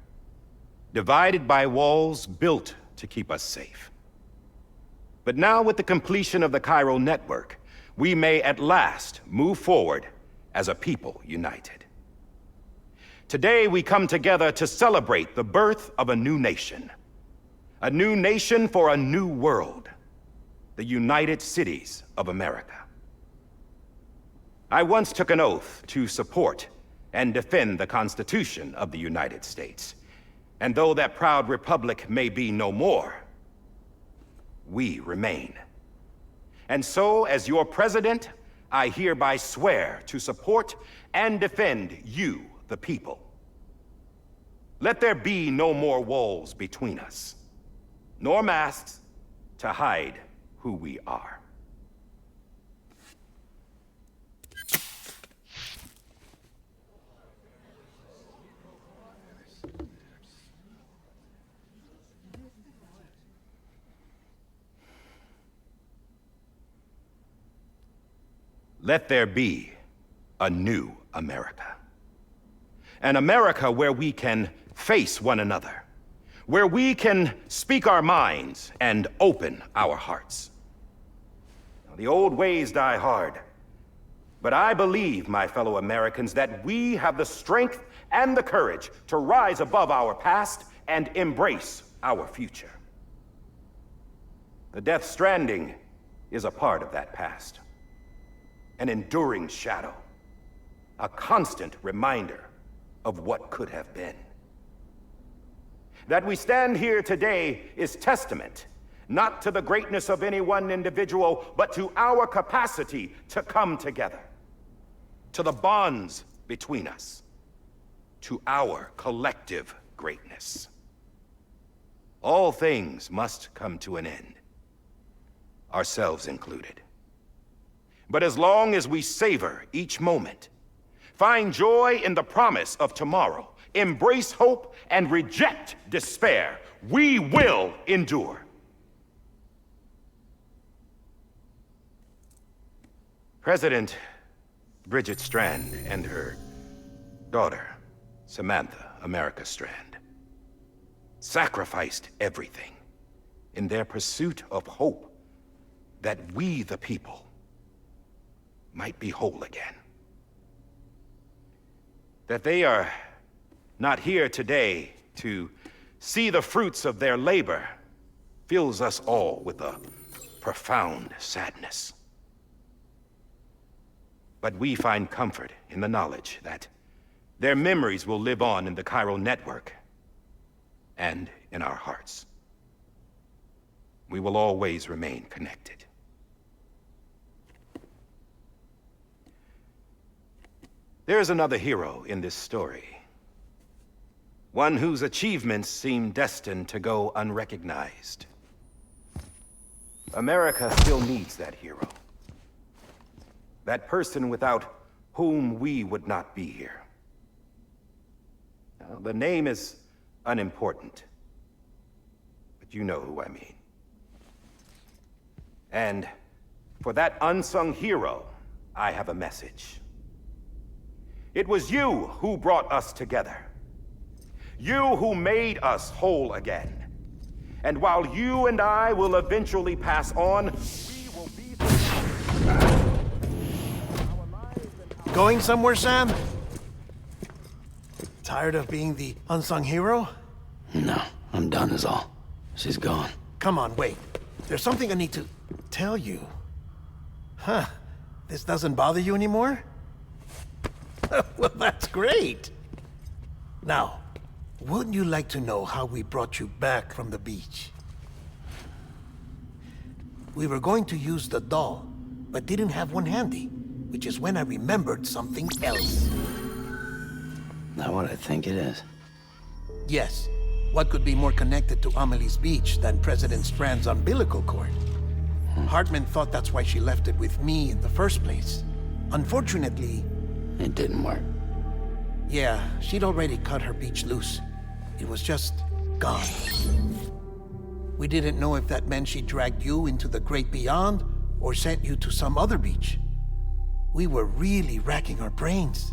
divided by walls built to keep us safe. But now, with the completion of the chiral network, we may at last move forward as a people united. Today we come together to celebrate the birth of a new nation for a new world, the United Cities of America. I once took an oath to support and defend the Constitution of the United States, And though that proud republic may be no more, we remain. And so, as your president, I hereby swear to support and defend you, the people. Let there be no more walls between us, nor masks to hide who we are. Let there be a new America. An America where we can face one another, where we can speak our minds and open our hearts. Now, the old ways die hard, but I believe, my fellow Americans, that we have the strength and the courage to rise above our past and embrace our future. The Death Stranding is a part of that past. An enduring shadow, a constant reminder of what could have been. That we stand here today is testament, not to the greatness of any one individual, but to our capacity to come together, to the bonds between us, to our collective greatness. All things must come to an end, ourselves included. But as long as we savor each moment, find joy in the promise of tomorrow, embrace hope, and reject despair, we will endure. President Bridget Strand and her daughter, Samantha America Strand, sacrificed everything in their pursuit of hope that we, the people, might be whole again. That they are not here today to see the fruits of their labor fills us all with a profound sadness. But we find comfort in the knowledge that their memories will live on in the chiral network and in our hearts. We will always remain connected. There's another hero in this story. One whose achievements seem destined to go unrecognized. America still needs that hero. That person without whom we would not be here. Now, the name is unimportant, but you know who I mean. And for that unsung hero, I have a message. It was you who brought us together. You who made us whole again. And while you and I will eventually pass on, we will be Going somewhere, Sam? Tired of being the unsung hero? No, I'm done is all. She's gone. Come on, wait. There's something I need to tell you. Huh. This doesn't bother you anymore? Well, that's great. Now, wouldn't you like to know how we brought you back from the beach? We were going to use the doll, but didn't have one handy, which is when I remembered something else. Not what I think it is. Yes. What could be more connected to Amelie's beach than President Strand's umbilical cord? Hartman thought that's why she left it with me in the first place. Unfortunately... It didn't work. Yeah, she'd already cut her beach loose. It was just gone. We didn't know if that meant she dragged you into the great beyond or sent you to some other beach. We were really racking our brains.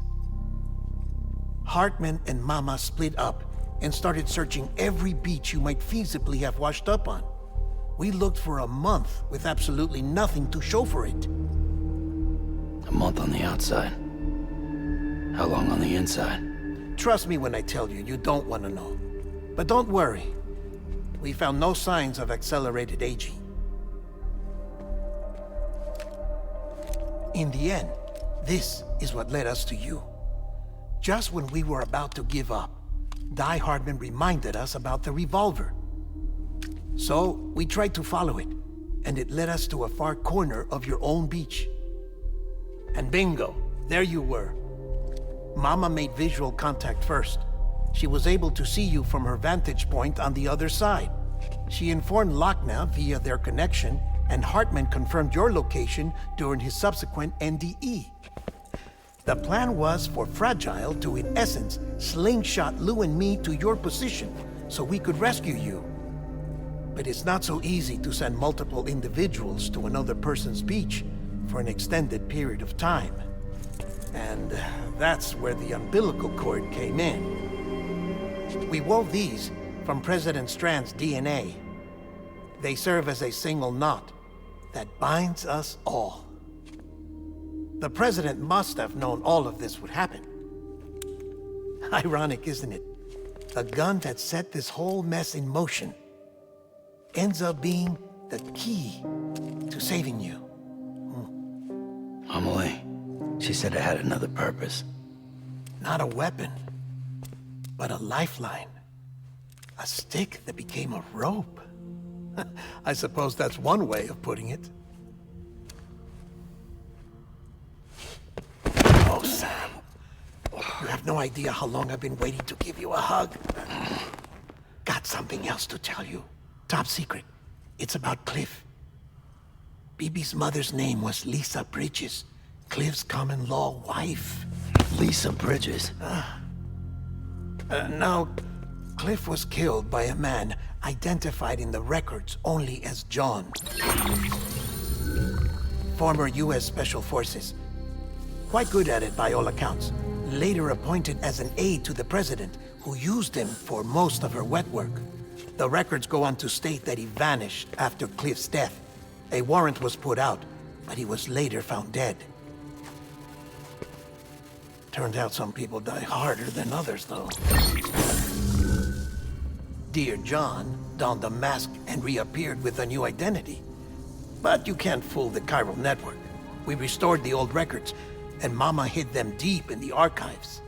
Hartman and Mama split up and started searching every beach you might feasibly have washed up on. We looked for a month with absolutely nothing to show for it. A month on the outside. How long on the inside? Trust me when I tell you, you don't want to know. But don't worry. We found no signs of accelerated aging. In the end, this is what led us to you. Just when we were about to give up, Di Hardman reminded us about the revolver. So, we tried to follow it, and it led us to a far corner of your own beach. And bingo, there you were. Mama made visual contact first. She was able to see you from her vantage point on the other side. She informed Lochna via their connection, and Hartman confirmed your location during his subsequent NDE. The plan was for Fragile to, in essence, slingshot Lou and me to your position so we could rescue you. But it's not so easy to send multiple individuals to another person's beach for an extended period of time. And that's where the umbilical cord came in. We wove these from President Strand's DNA. They serve as a single knot that binds us all. The President must have known all of this would happen. Ironic, isn't it? The gun that set this whole mess in motion ends up being the key to saving you. Amelie, she said it had another purpose. Not a weapon, but a lifeline. A stick that became a rope. I suppose that's one way of putting it. Oh, Sam. You have no idea how long I've been waiting to give you a hug. Got something else to tell you. Top secret. It's about Cliff. Bibi's mother's name was Lisa Bridges, Cliff's common-law wife. Lisa Bridges? No, Cliff was killed by a man identified in the records only as John. Former U.S. Special Forces. Quite good at it by all accounts. Later appointed as an aide to the president, who used him for most of her wet work. The records go on to state that he vanished after Cliff's death. A warrant was put out, but he was later found dead. Turned out some people die harder than others, though. Dear John donned a mask and reappeared with a new identity. But you can't fool the chiral network. We restored the old records, and Mama hid them deep in the archives.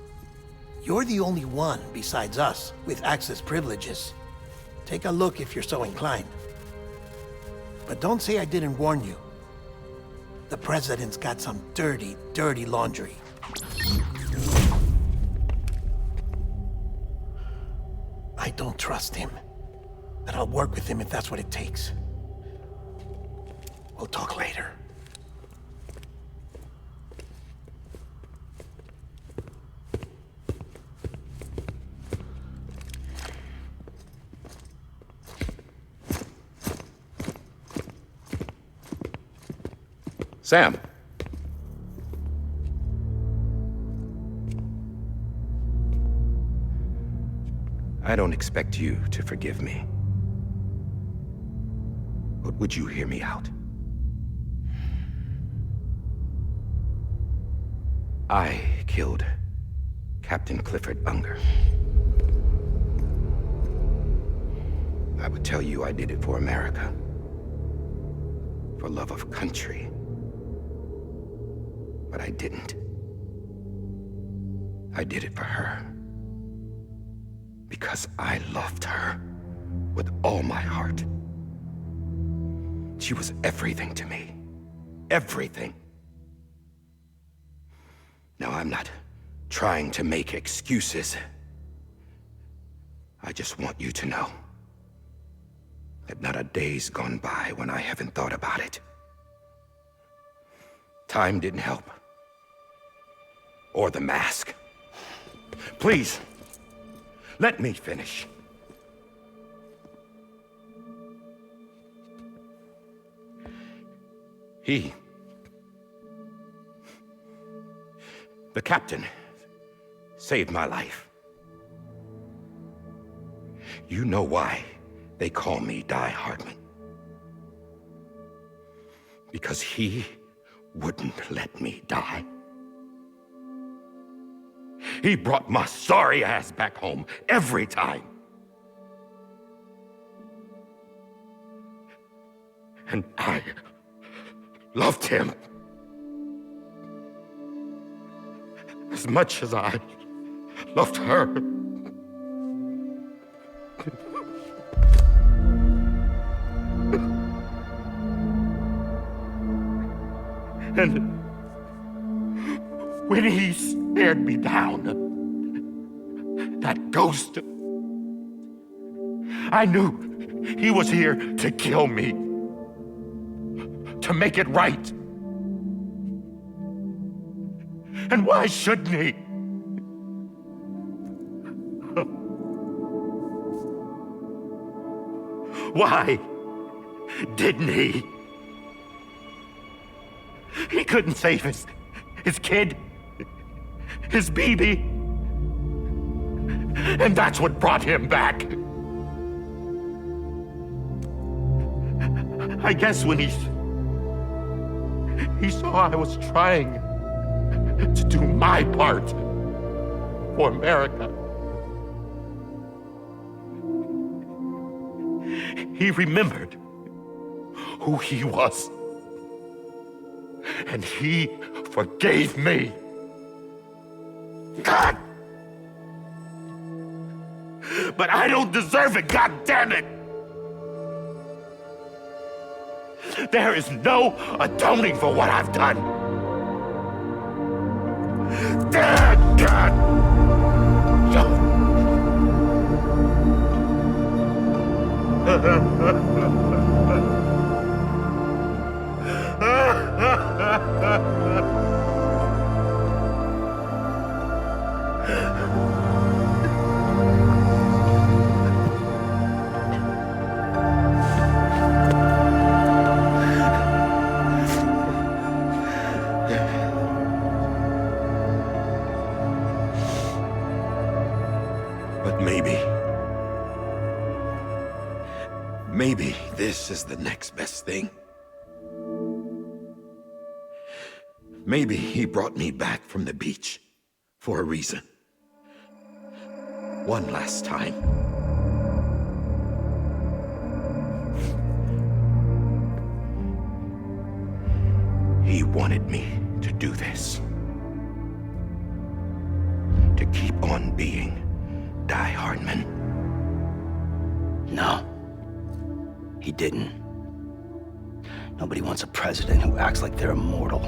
You're the only one, besides us, with access privileges. Take a look if you're so inclined. But don't say I didn't warn you. The President's got some dirty, dirty laundry. I don't trust him, but I'll work with him if that's what it takes. We'll talk later. Sam. I don't expect you to forgive me. But would you hear me out? I killed Captain Clifford Unger. I would tell you I did it for America. For love of country. But I didn't. I did it for her. Because I loved her with all my heart. She was everything to me. Everything. Now, I'm not trying to make excuses. I just want you to know that not a day's gone by when I haven't thought about it. Time didn't help. Or the mask. Please, let me finish. The captain, saved my life. You know why they call me Die Hardman. Because he wouldn't let me die. He brought my sorry ass back home every time. And I loved him as much as I loved her. And when he stared me down, that ghost, I knew he was here to kill me, to make it right. And why shouldn't he? Why didn't he? He couldn't save his kid, his baby. And that's what brought him back. I guess when he saw I was trying to do my part for America, he remembered who he was. And he forgave me. God! But I don't deserve it, God damn it! There is no atoning for what I've done. Dad, God! But maybe this is the next best thing. Maybe he brought me back from the beach for a reason. One last time. He wanted me to do this. To keep on being Die Hardman. No. He didn't. Nobody wants a president who acts like they're immortal.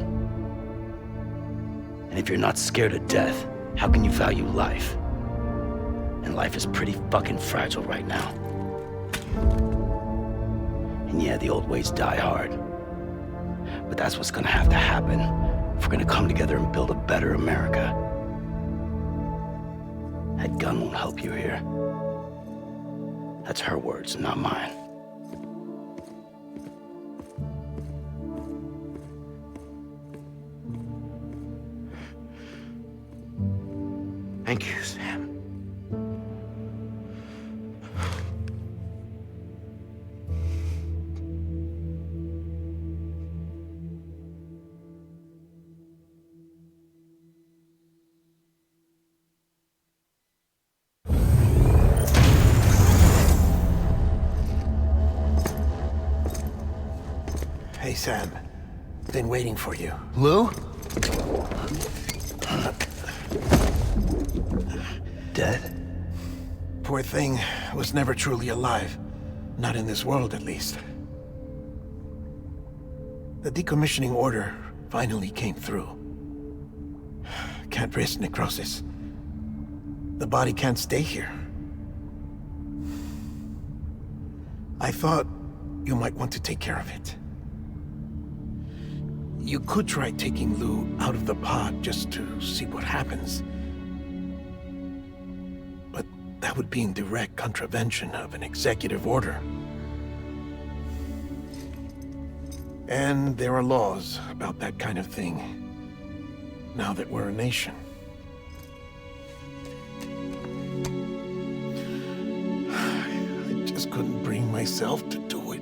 And if you're not scared of death, how can you value life? And life is pretty fucking fragile right now. And yeah, the old ways die hard. But that's what's gonna have to happen if we're gonna come together and build a better America. That gun won't help you here. That's her words, not mine. Thank you, Sam. Hey, Sam. Been waiting for you. Lou? Dead? Poor thing was never truly alive. Not in this world, at least. The decommissioning order finally came through. Can't risk necrosis. The body can't stay here. I thought you might want to take care of it. You could try taking Lou out of the pod just to see what happens. But that would be in direct contravention of an executive order. And there are laws about that kind of thing, now that we're a nation. I just couldn't bring myself to do it.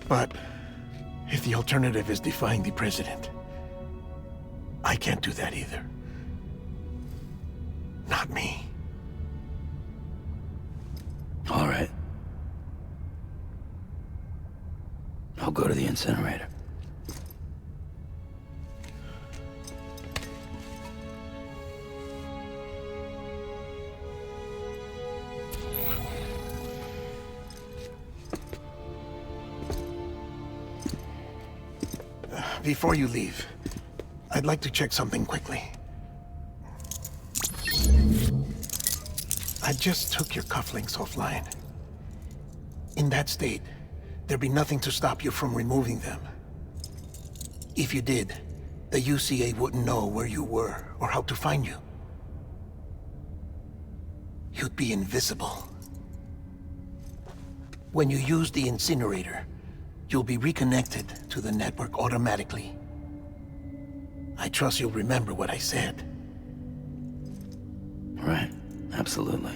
But if the alternative is defying the president, I can't do that either. Not me. All right. I'll go to the incinerator. Before you leave, I'd like to check something quickly. I just took your cufflinks offline. In that state, there'd be nothing to stop you from removing them. If you did, the UCA wouldn't know where you were or how to find you. You'd be invisible. When you use the incinerator, you'll be reconnected to the network automatically. I trust you'll remember what I said. Right. Absolutely.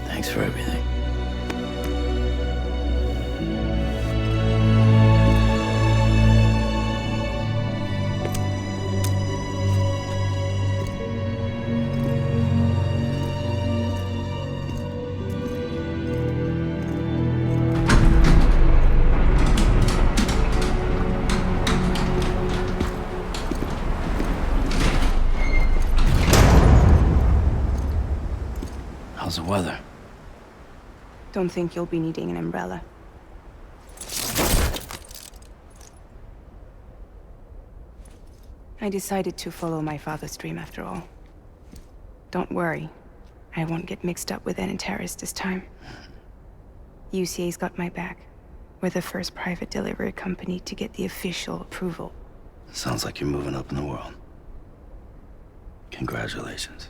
Thanks for everything. How's the weather? Don't think you'll be needing an umbrella. I decided to follow my father's dream after all. Don't worry. I won't get mixed up with any terrorists this time. UCA's got my back. We're the first private delivery company to get the official approval. Sounds like you're moving up in the world. Congratulations.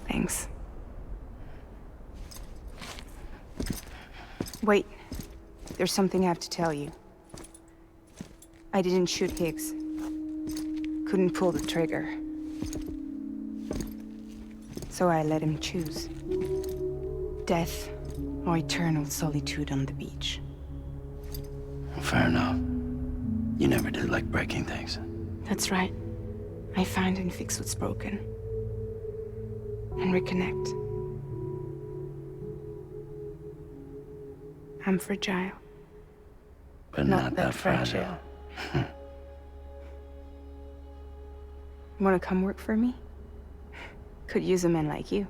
Thanks. Wait. There's something I have to tell you. I didn't shoot Higgs. Couldn't pull the trigger. So I let him choose. Death or eternal solitude on the beach. Fair enough. You never did like breaking things. That's right. I find and fix what's broken. And reconnect. I'm fragile. But not that fragile. Wanna come work for me? Could use a man like you.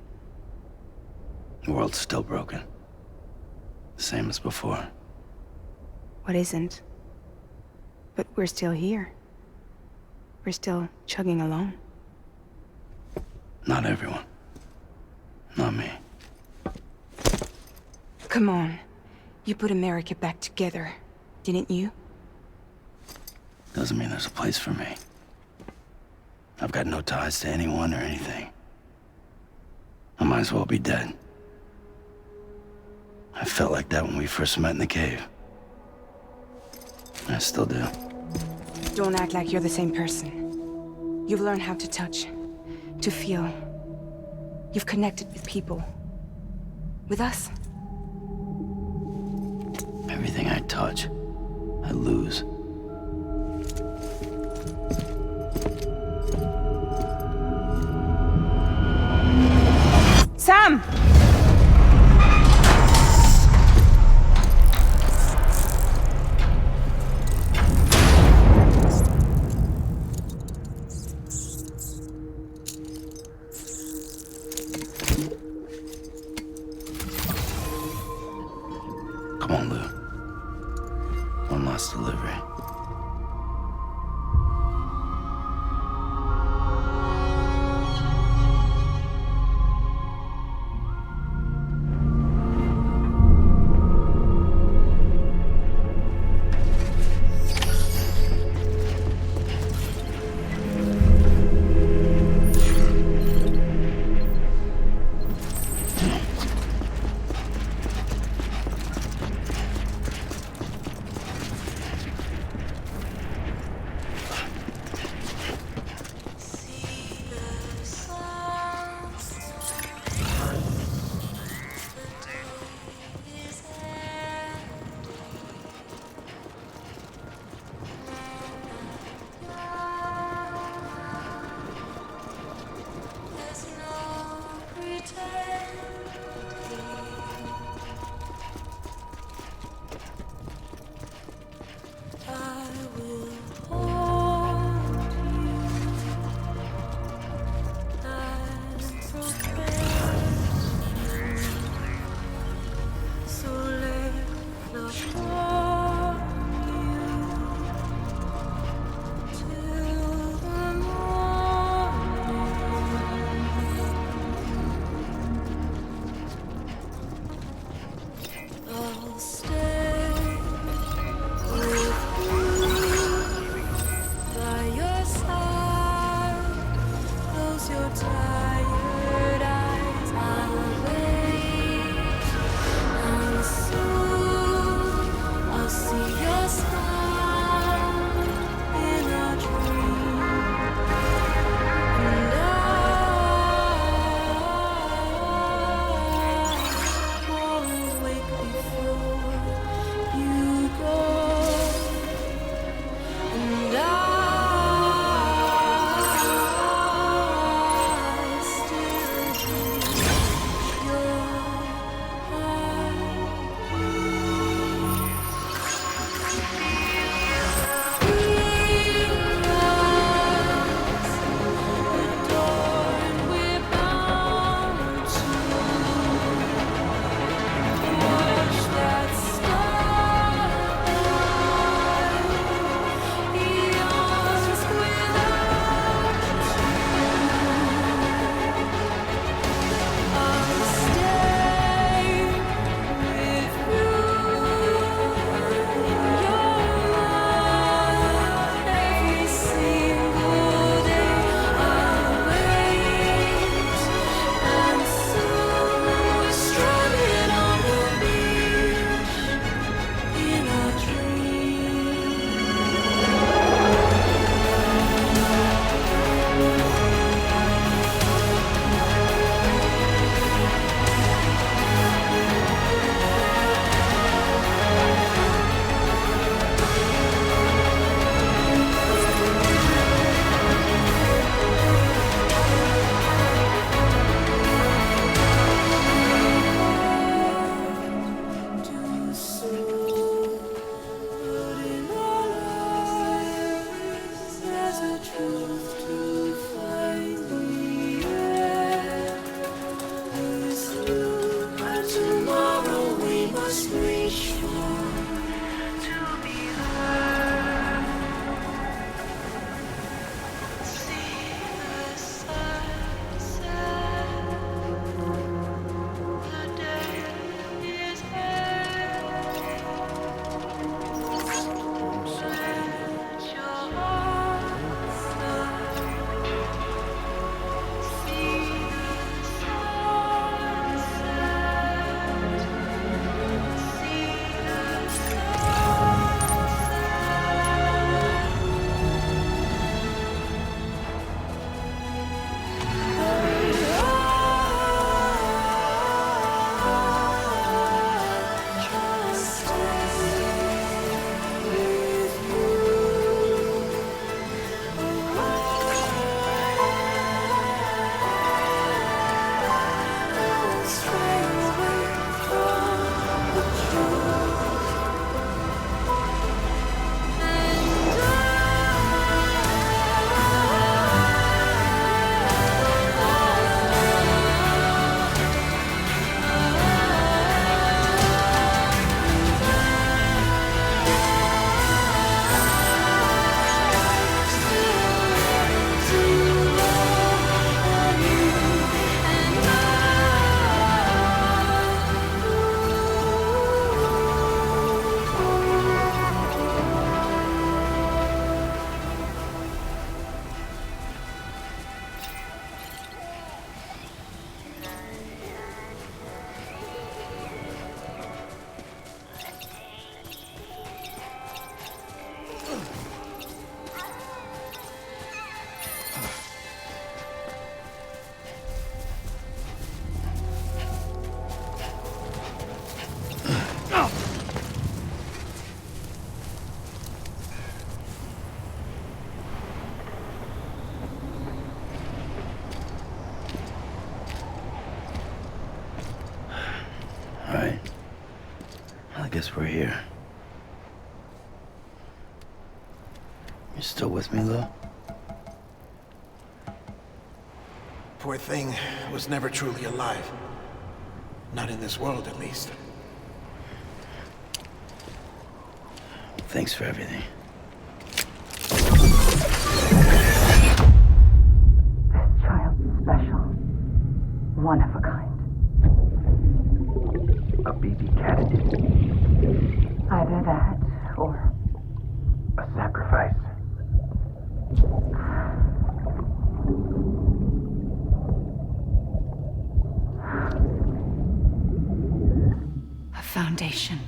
The world's still broken. Same as before. What isn't? But we're still here. We're still chugging along. Not everyone. Not me. Come on. You put America back together, didn't you? Doesn't mean there's a place for me. I've got no ties to anyone or anything. I might as well be dead. I felt like that when we first met in the cave. I still do. Don't act like you're the same person. You've learned how to touch, to feel. You've connected with people. With us. Everything I touch, I lose. Sam! Come on, Lou. One last delivery. Alright. Well, I guess we're here. You still with me, though? Poor thing was never truly alive. Not in this world, at least. Thanks for everything. This child's special. One of a kind. A BB cat. Either that, or A sacrifice. A foundation.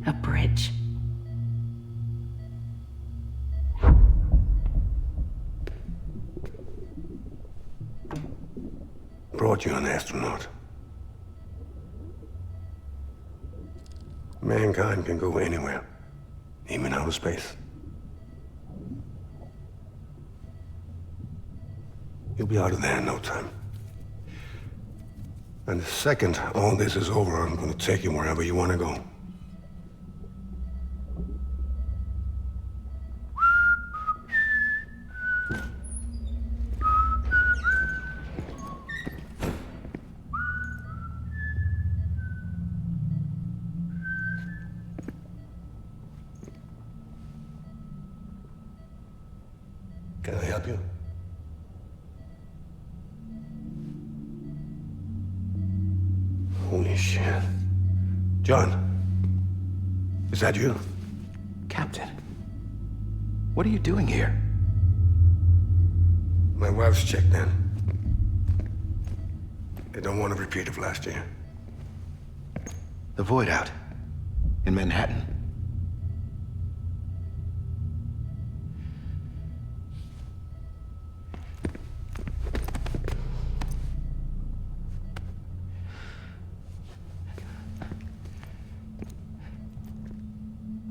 A bridge. Brought you an astronaut. Mankind can go anywhere, even outer space. You'll be out of there in no time. And the second all this is over, I'm gonna take you wherever you want to go. Can I help you? Holy shit. John, is that you? Captain, what are you doing here? My wife's checked in. They don't want a repeat of last year. The Void Out in Manhattan.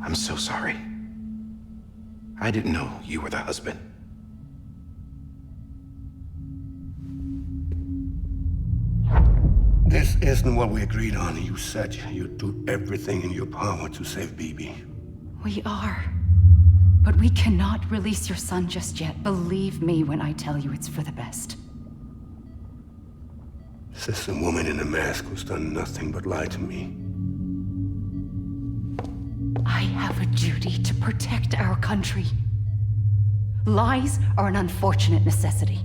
I'm so sorry. I didn't know you were the husband. This isn't what we agreed on. You said you'd do everything in your power to save BB. We are. But we cannot release your son just yet. Believe me when I tell you it's for the best. This woman in a mask who's done nothing but lie to me. I have a duty to protect our country. Lies are an unfortunate necessity.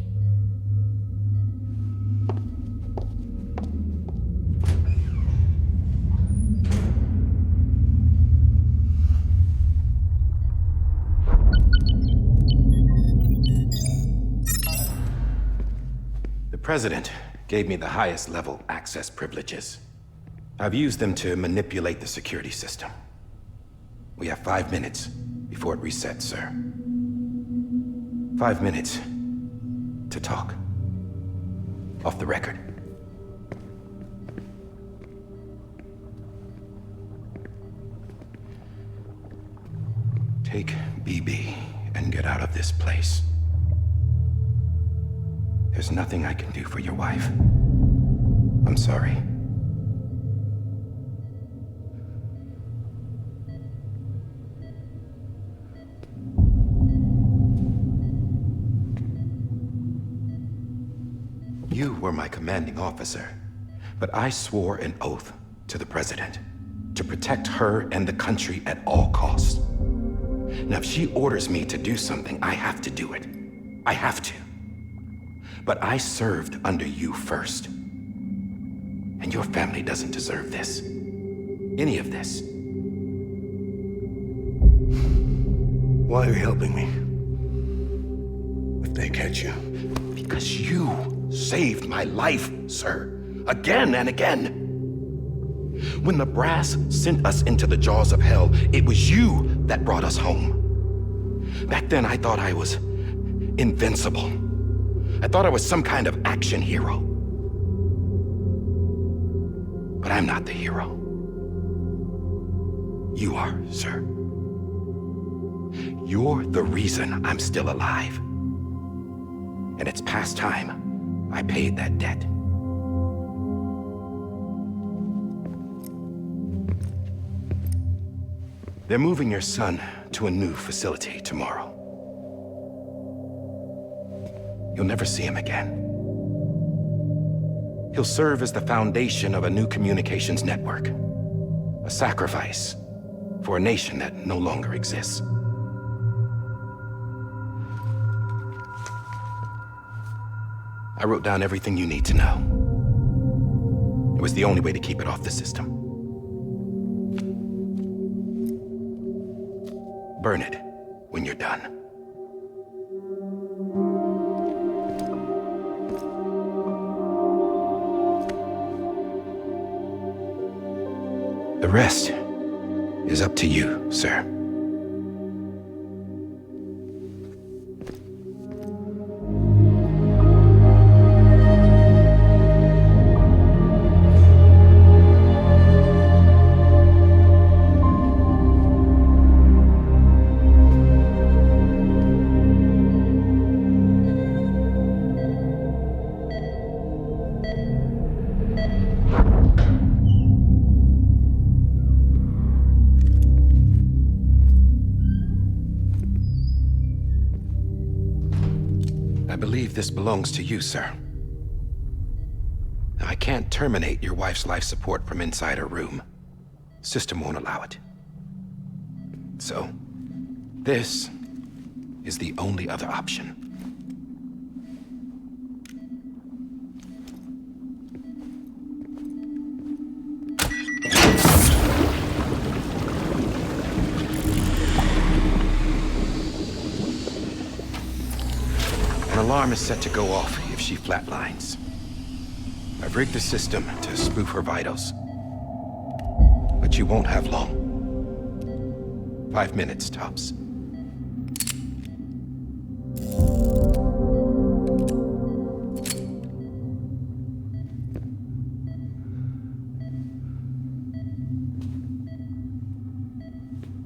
The President gave me the highest level access privileges. I've used them to manipulate the security system. We have 5 minutes before it resets, sir. 5 minutes to talk. Off the record. Take BB and get out of this place. There's nothing I can do for your wife. I'm sorry. You were my commanding officer, but I swore an oath to the President to protect her and the country at all costs. Now, if she orders me to do something, I have to do it. I have to. But I served under you first. And your family doesn't deserve this. Any of this. Why are you helping me? If they catch you. Because you saved my life, sir. Again and again. When the brass sent us into the jaws of hell, it was you that brought us home. Back then, I thought I was invincible. I thought I was some kind of action hero. But I'm not the hero. You are, sir. You're the reason I'm still alive. And it's past time I paid that debt. They're moving your son to a new facility tomorrow. You'll never see him again. He'll serve as the foundation of a new communications network. A sacrifice for a nation that no longer exists. I wrote down everything you need to know. It was the only way to keep it off the system. Burn it when you're done. The rest is up to you, sir. I believe this belongs to you, sir. I can't terminate your wife's life support from inside her room. System won't allow it. So, this is the only other option. An alarm is set to go off if she flatlines. I've rigged the system to spoof her vitals. But you won't have long. 5 minutes, tops.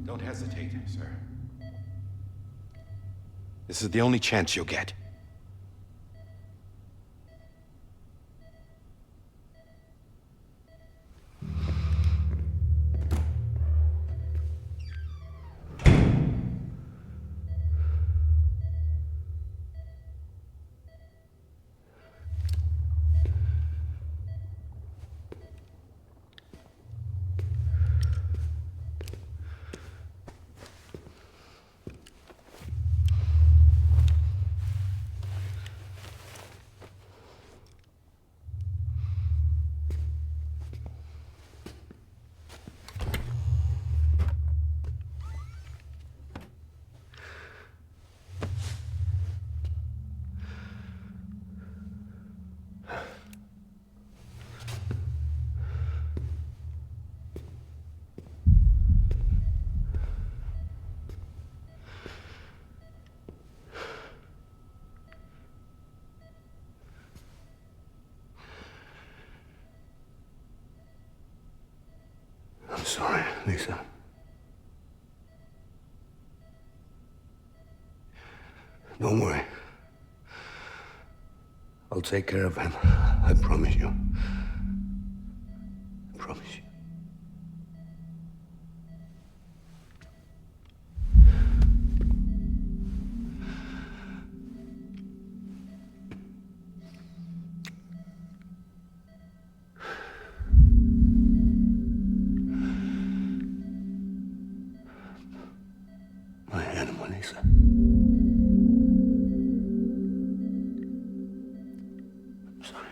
Don't hesitate, sir. This is the only chance you'll get. I'm sorry, Lisa. Don't worry. I'll take care of him. I promise you. I promise you. My animal, Lisa. I'm sorry.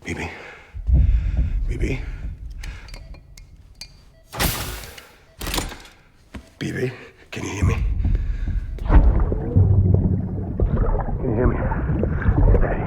Bibi? Bibi? Bibi, can you hear me? Can you hear me? Daddy.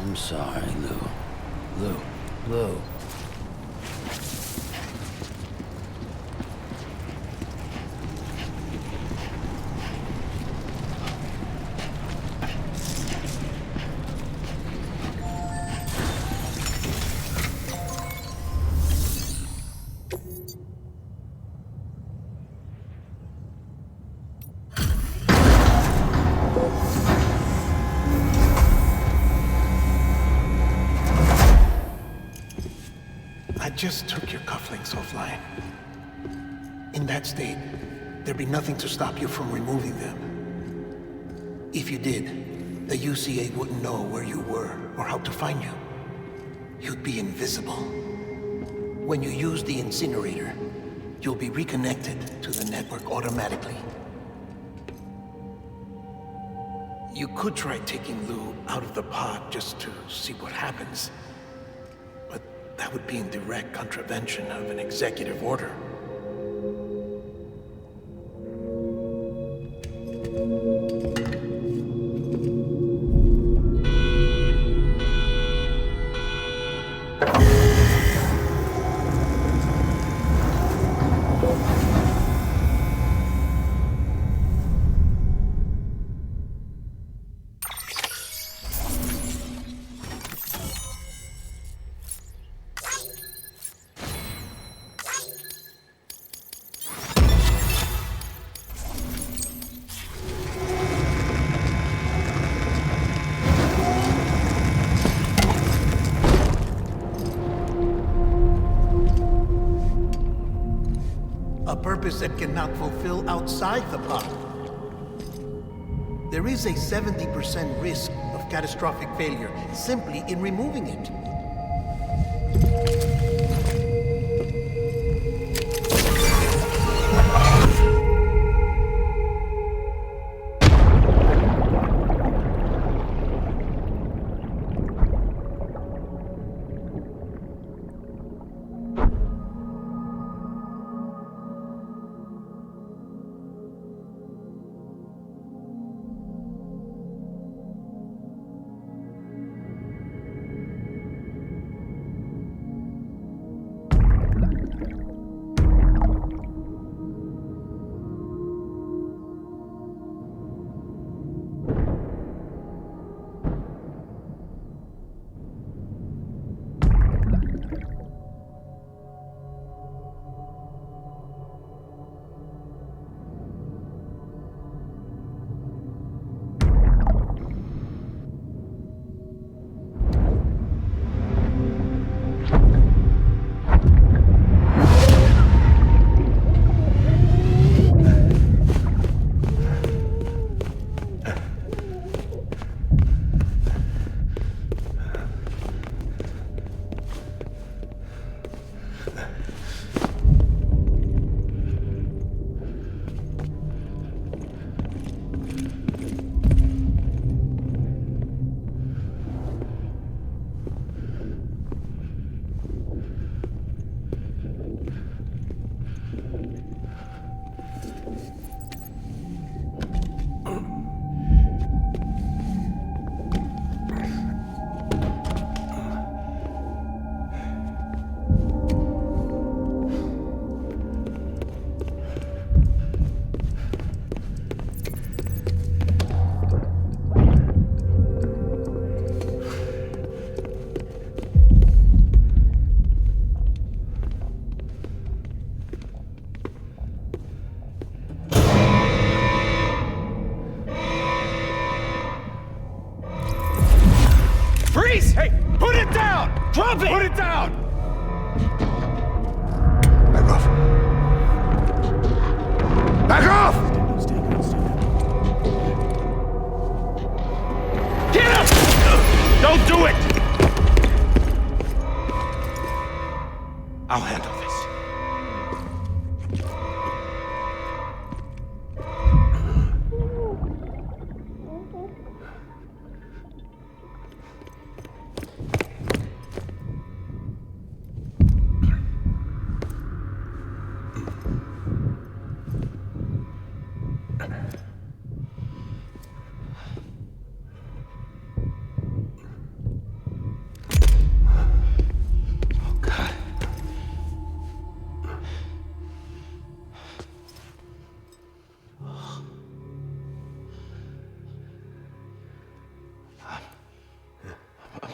I'm sorry, Lou. Lou. I just took your cufflinks offline. In that state, there'd be nothing to stop you from removing them. If you did, the UCA wouldn't know where you were or how to find you. You'd be invisible. When you use the incinerator, you'll be reconnected to the network automatically. You could try taking Lou out of the pod just to see what happens. But that would be in direct contravention of an executive order. A purpose that cannot fulfill outside the pod. There is a 70% risk of catastrophic failure simply in removing it. Freeze! Hey, put it down! Drop it! Put it down! Back off. Back off! Get up! Don't do it! I'll handle this.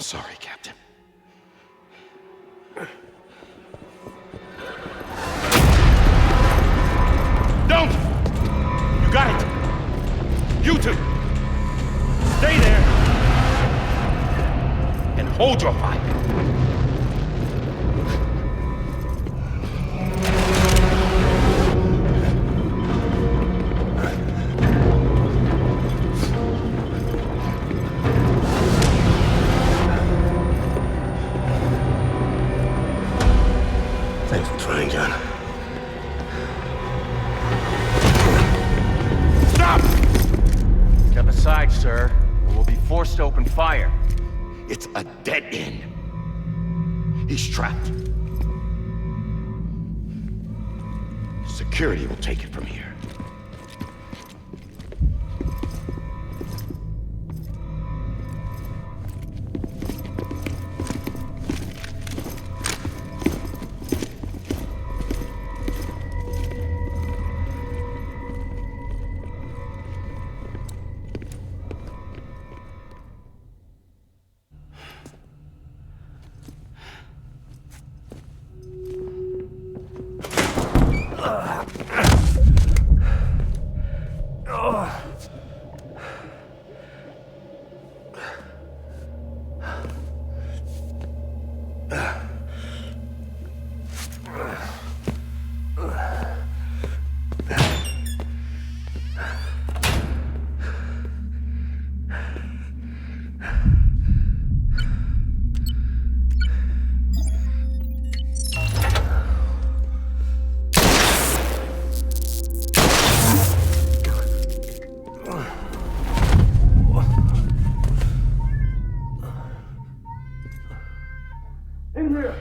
sorry, Captain. Don't! You got it! You two! Stay there! And hold your fire! Thanks for trying, John. Stop! Step aside, sir, or we'll be forced to open fire. It's a dead end. He's trapped. Security will take it from here. In here!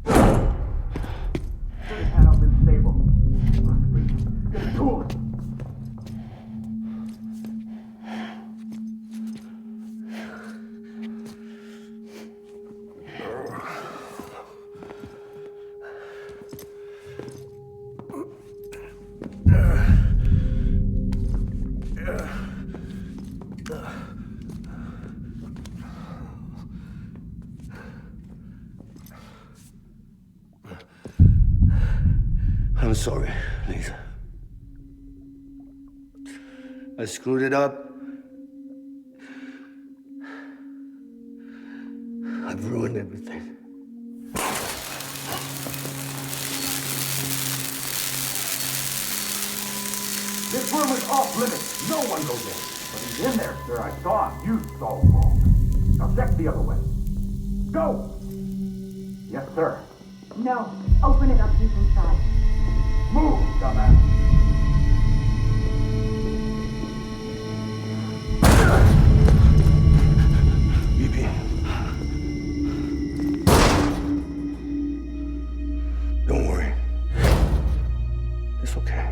Should have had up in stable. Must be. Get to it! I'm sorry, Lisa. I screwed it up. I've ruined everything. This room is off limits. No one goes in. But he's in there, sir. I saw him. You saw him wrong. Now check the other way. Go! Yes, sir. No. Open it up. He's inside. Move, dumbass! Bibi. Don't worry. It's okay.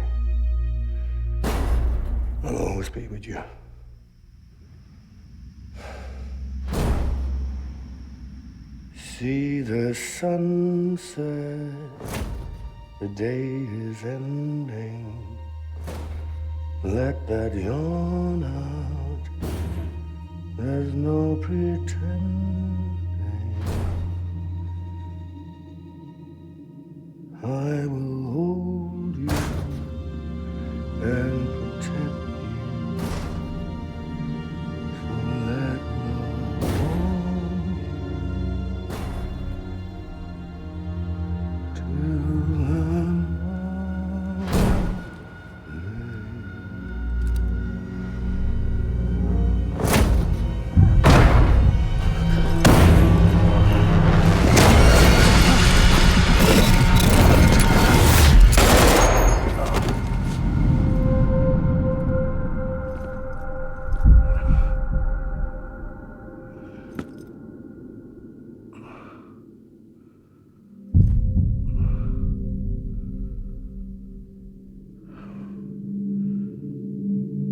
I'll always be with you. See the sunset. The day is ending. Let that yawn out. There's no pretending. I will hold you and protect you. So let love hold you till I'm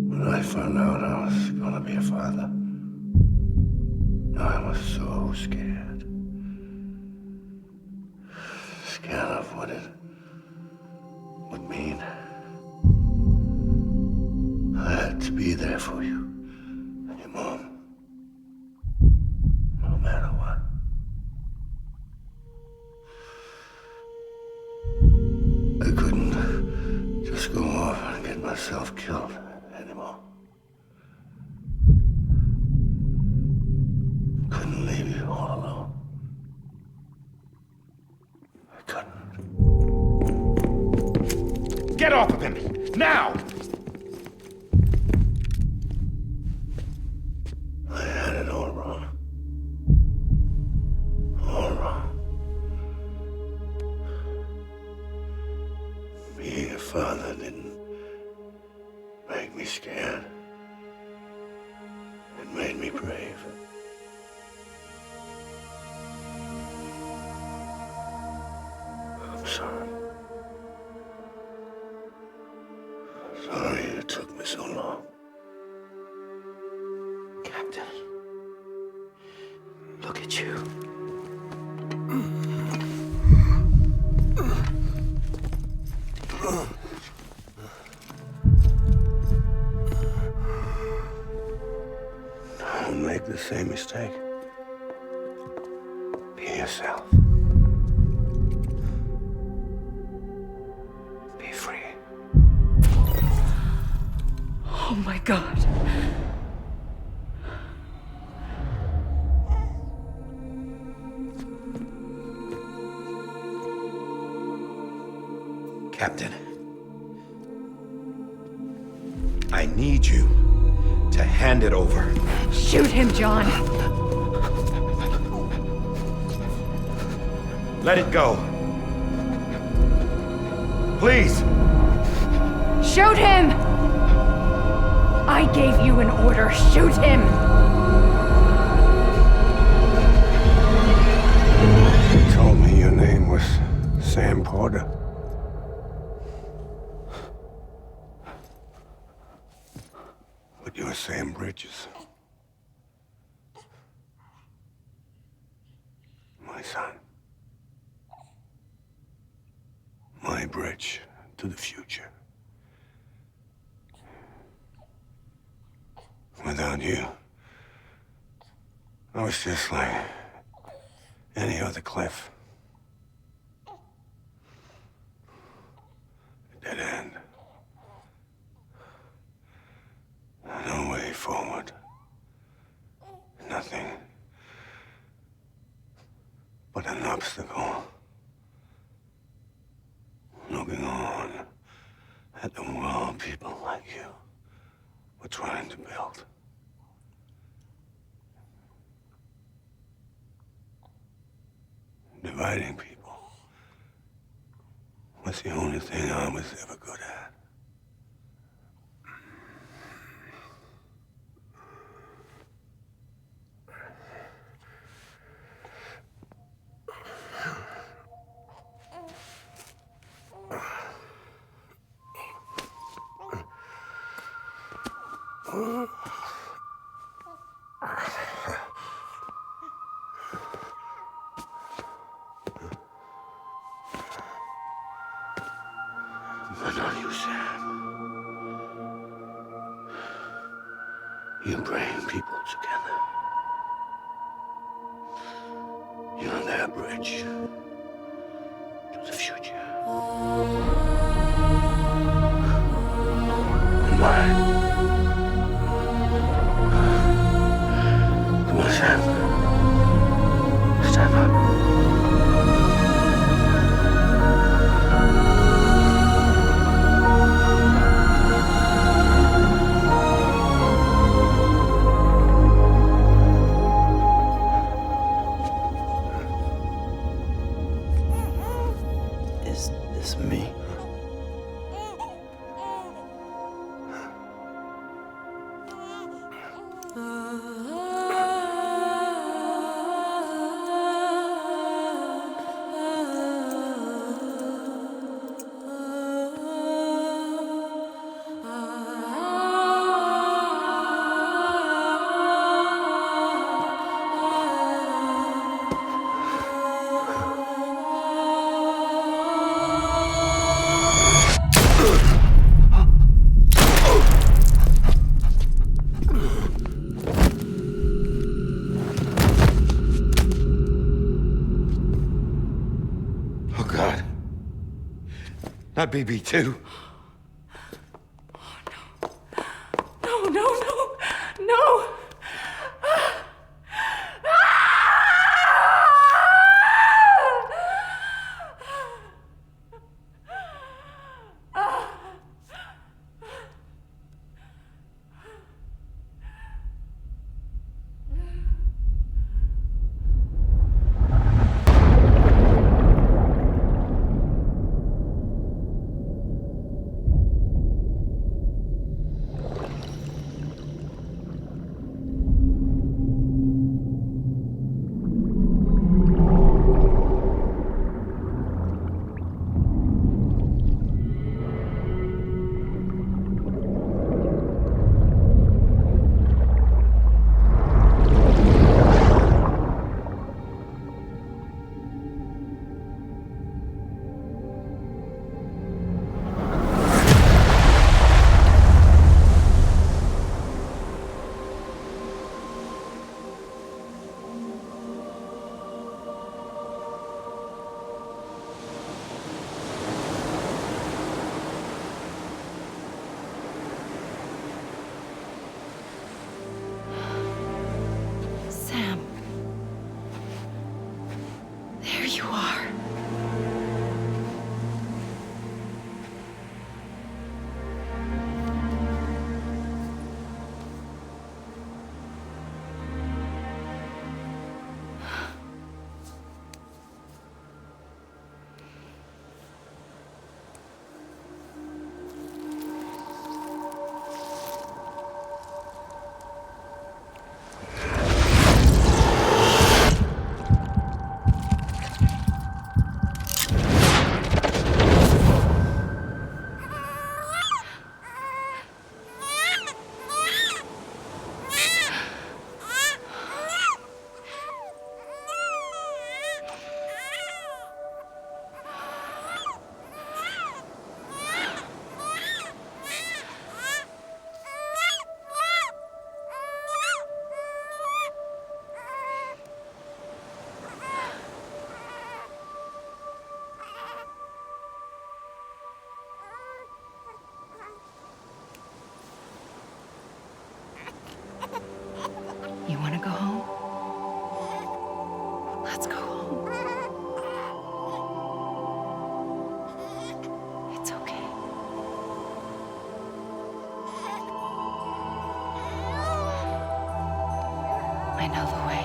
When I found out I was gonna be a father, I was so scared. Scared of what it would mean. I had to be there for you and your mom. myself killed anymore. Couldn't leave you all alone. I couldn't. Get off of him! Now! I had it all wrong. All wrong. Being a father didn't make me scared. It made me brave. I'm sorry. Sorry it took me so long. Captain, look at you. Don't make the same mistake. Be yourself. Be free. Oh my God. Captain, I need you to hand it over. Shoot him, John. Let it go. Please. Shoot him! I gave you an order. Shoot him! You told me your name was Sam Porter. But you're Sam Bridges. My son. My bridge to the future. Without you, I was just like any other Cliff. A dead end. No way forward. Nothing but an obstacle. Looking on at the world people like you were trying to build. Dividing people was the only thing I was ever good at. But not you, Sam. You bring people together. You're their bridge to the future. And mine. Come on, Sam. Stand up. Is this me? Oh, God. Not BB2. you are. You want to go home? Let's go home. It's okay. I know the way.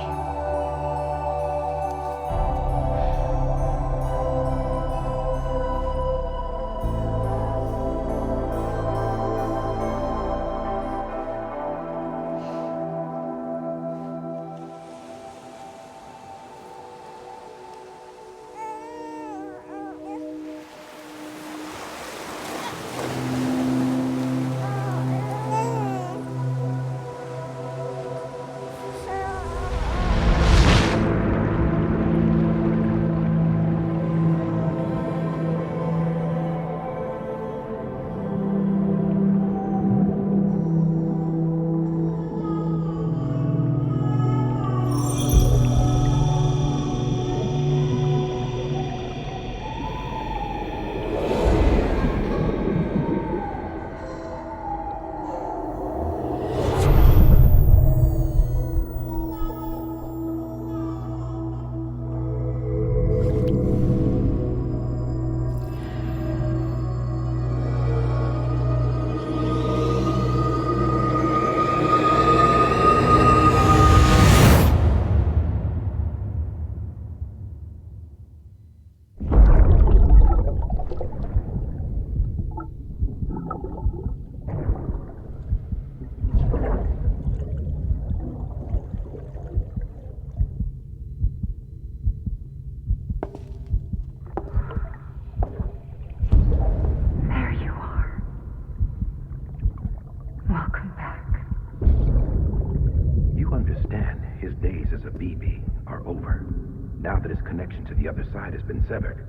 Now that his connection to the other side has been severed.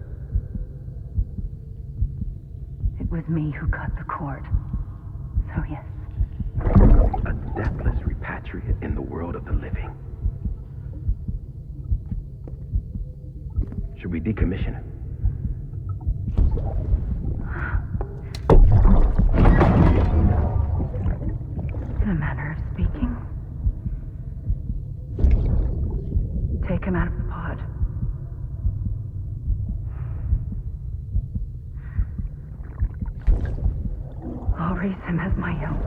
It was me who cut the cord. So yes. A deathless repatriate in the world of the living. Should we decommission him? In a manner of speaking. Take him out of the pod. I'll raise him as my own.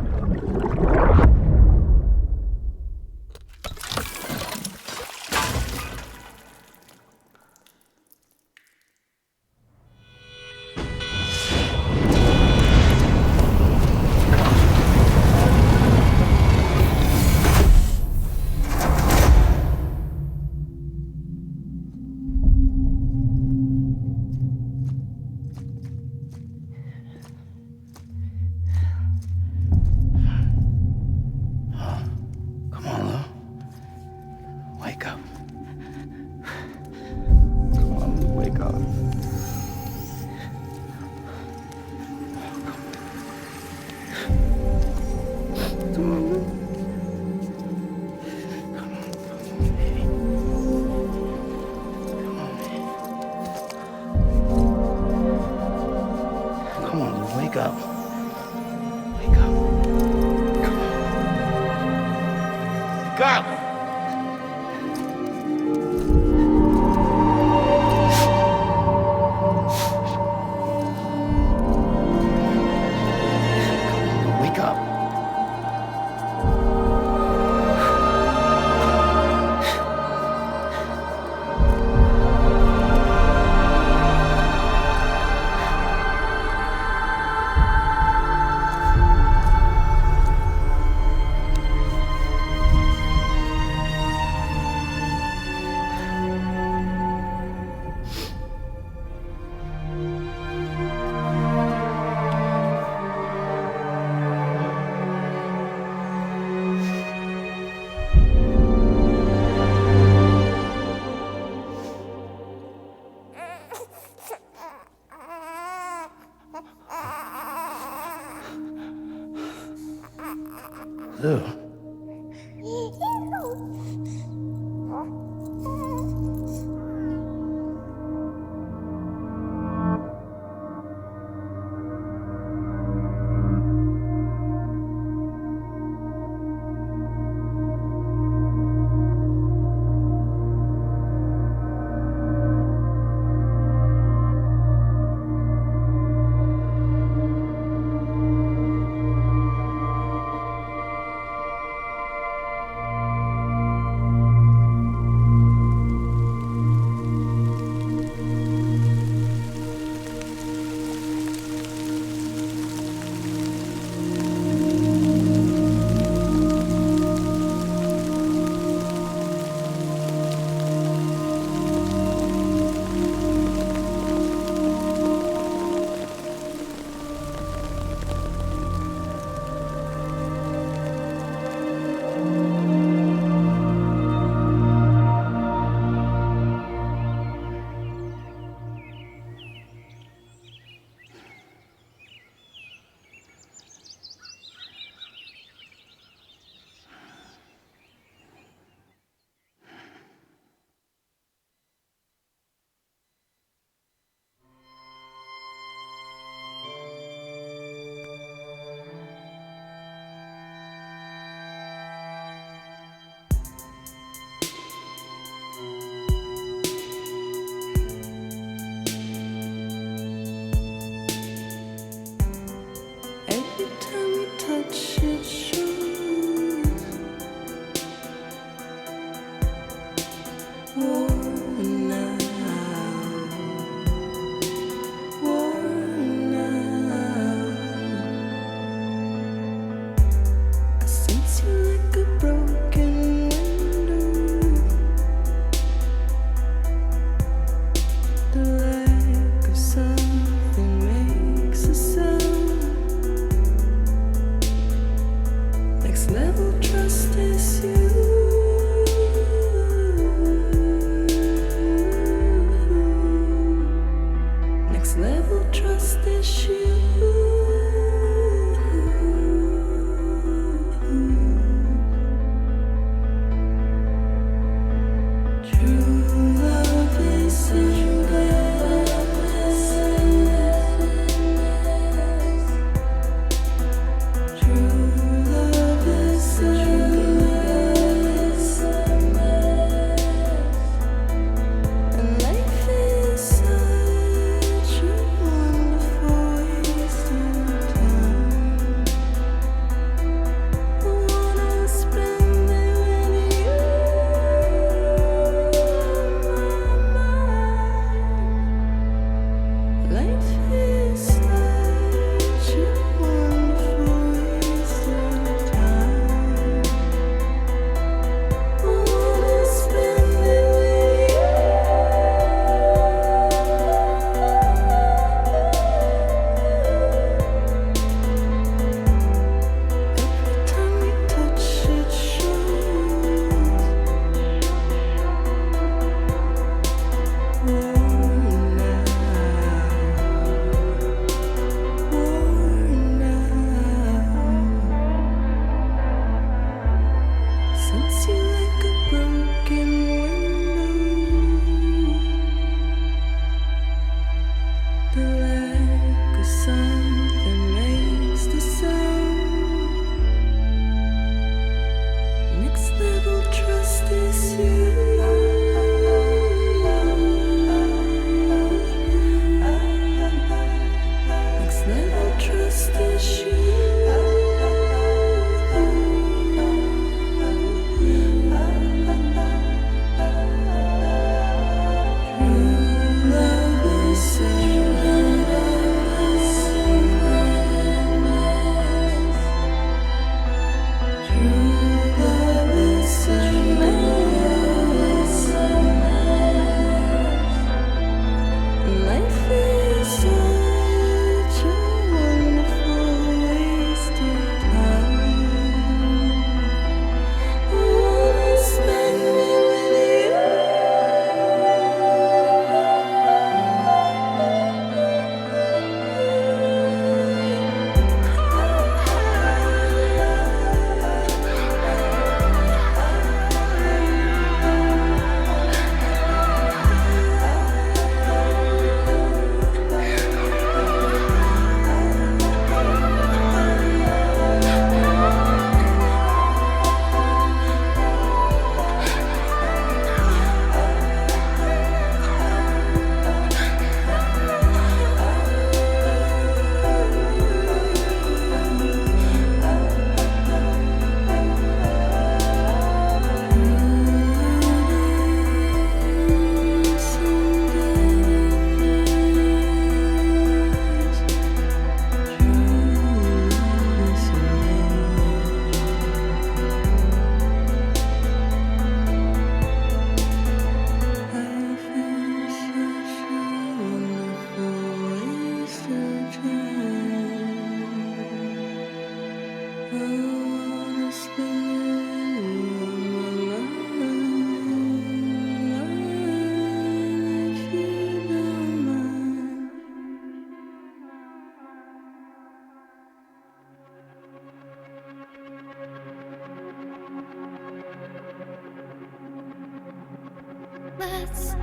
Let's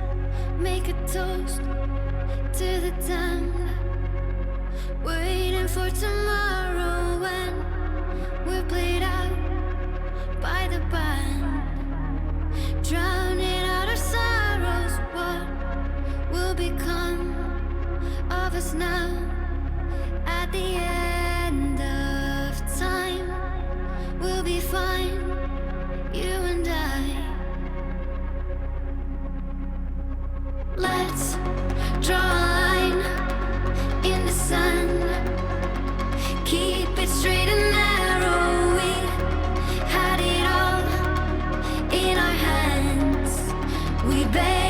make a toast to the damned, waiting for tomorrow when we're played out by the band, drowning out our sorrows. What will become of us now at the end of time? We'll be fine, you and I. Let's draw a line in the sun. Keep it straight and narrow. We had it all in our hands. We bear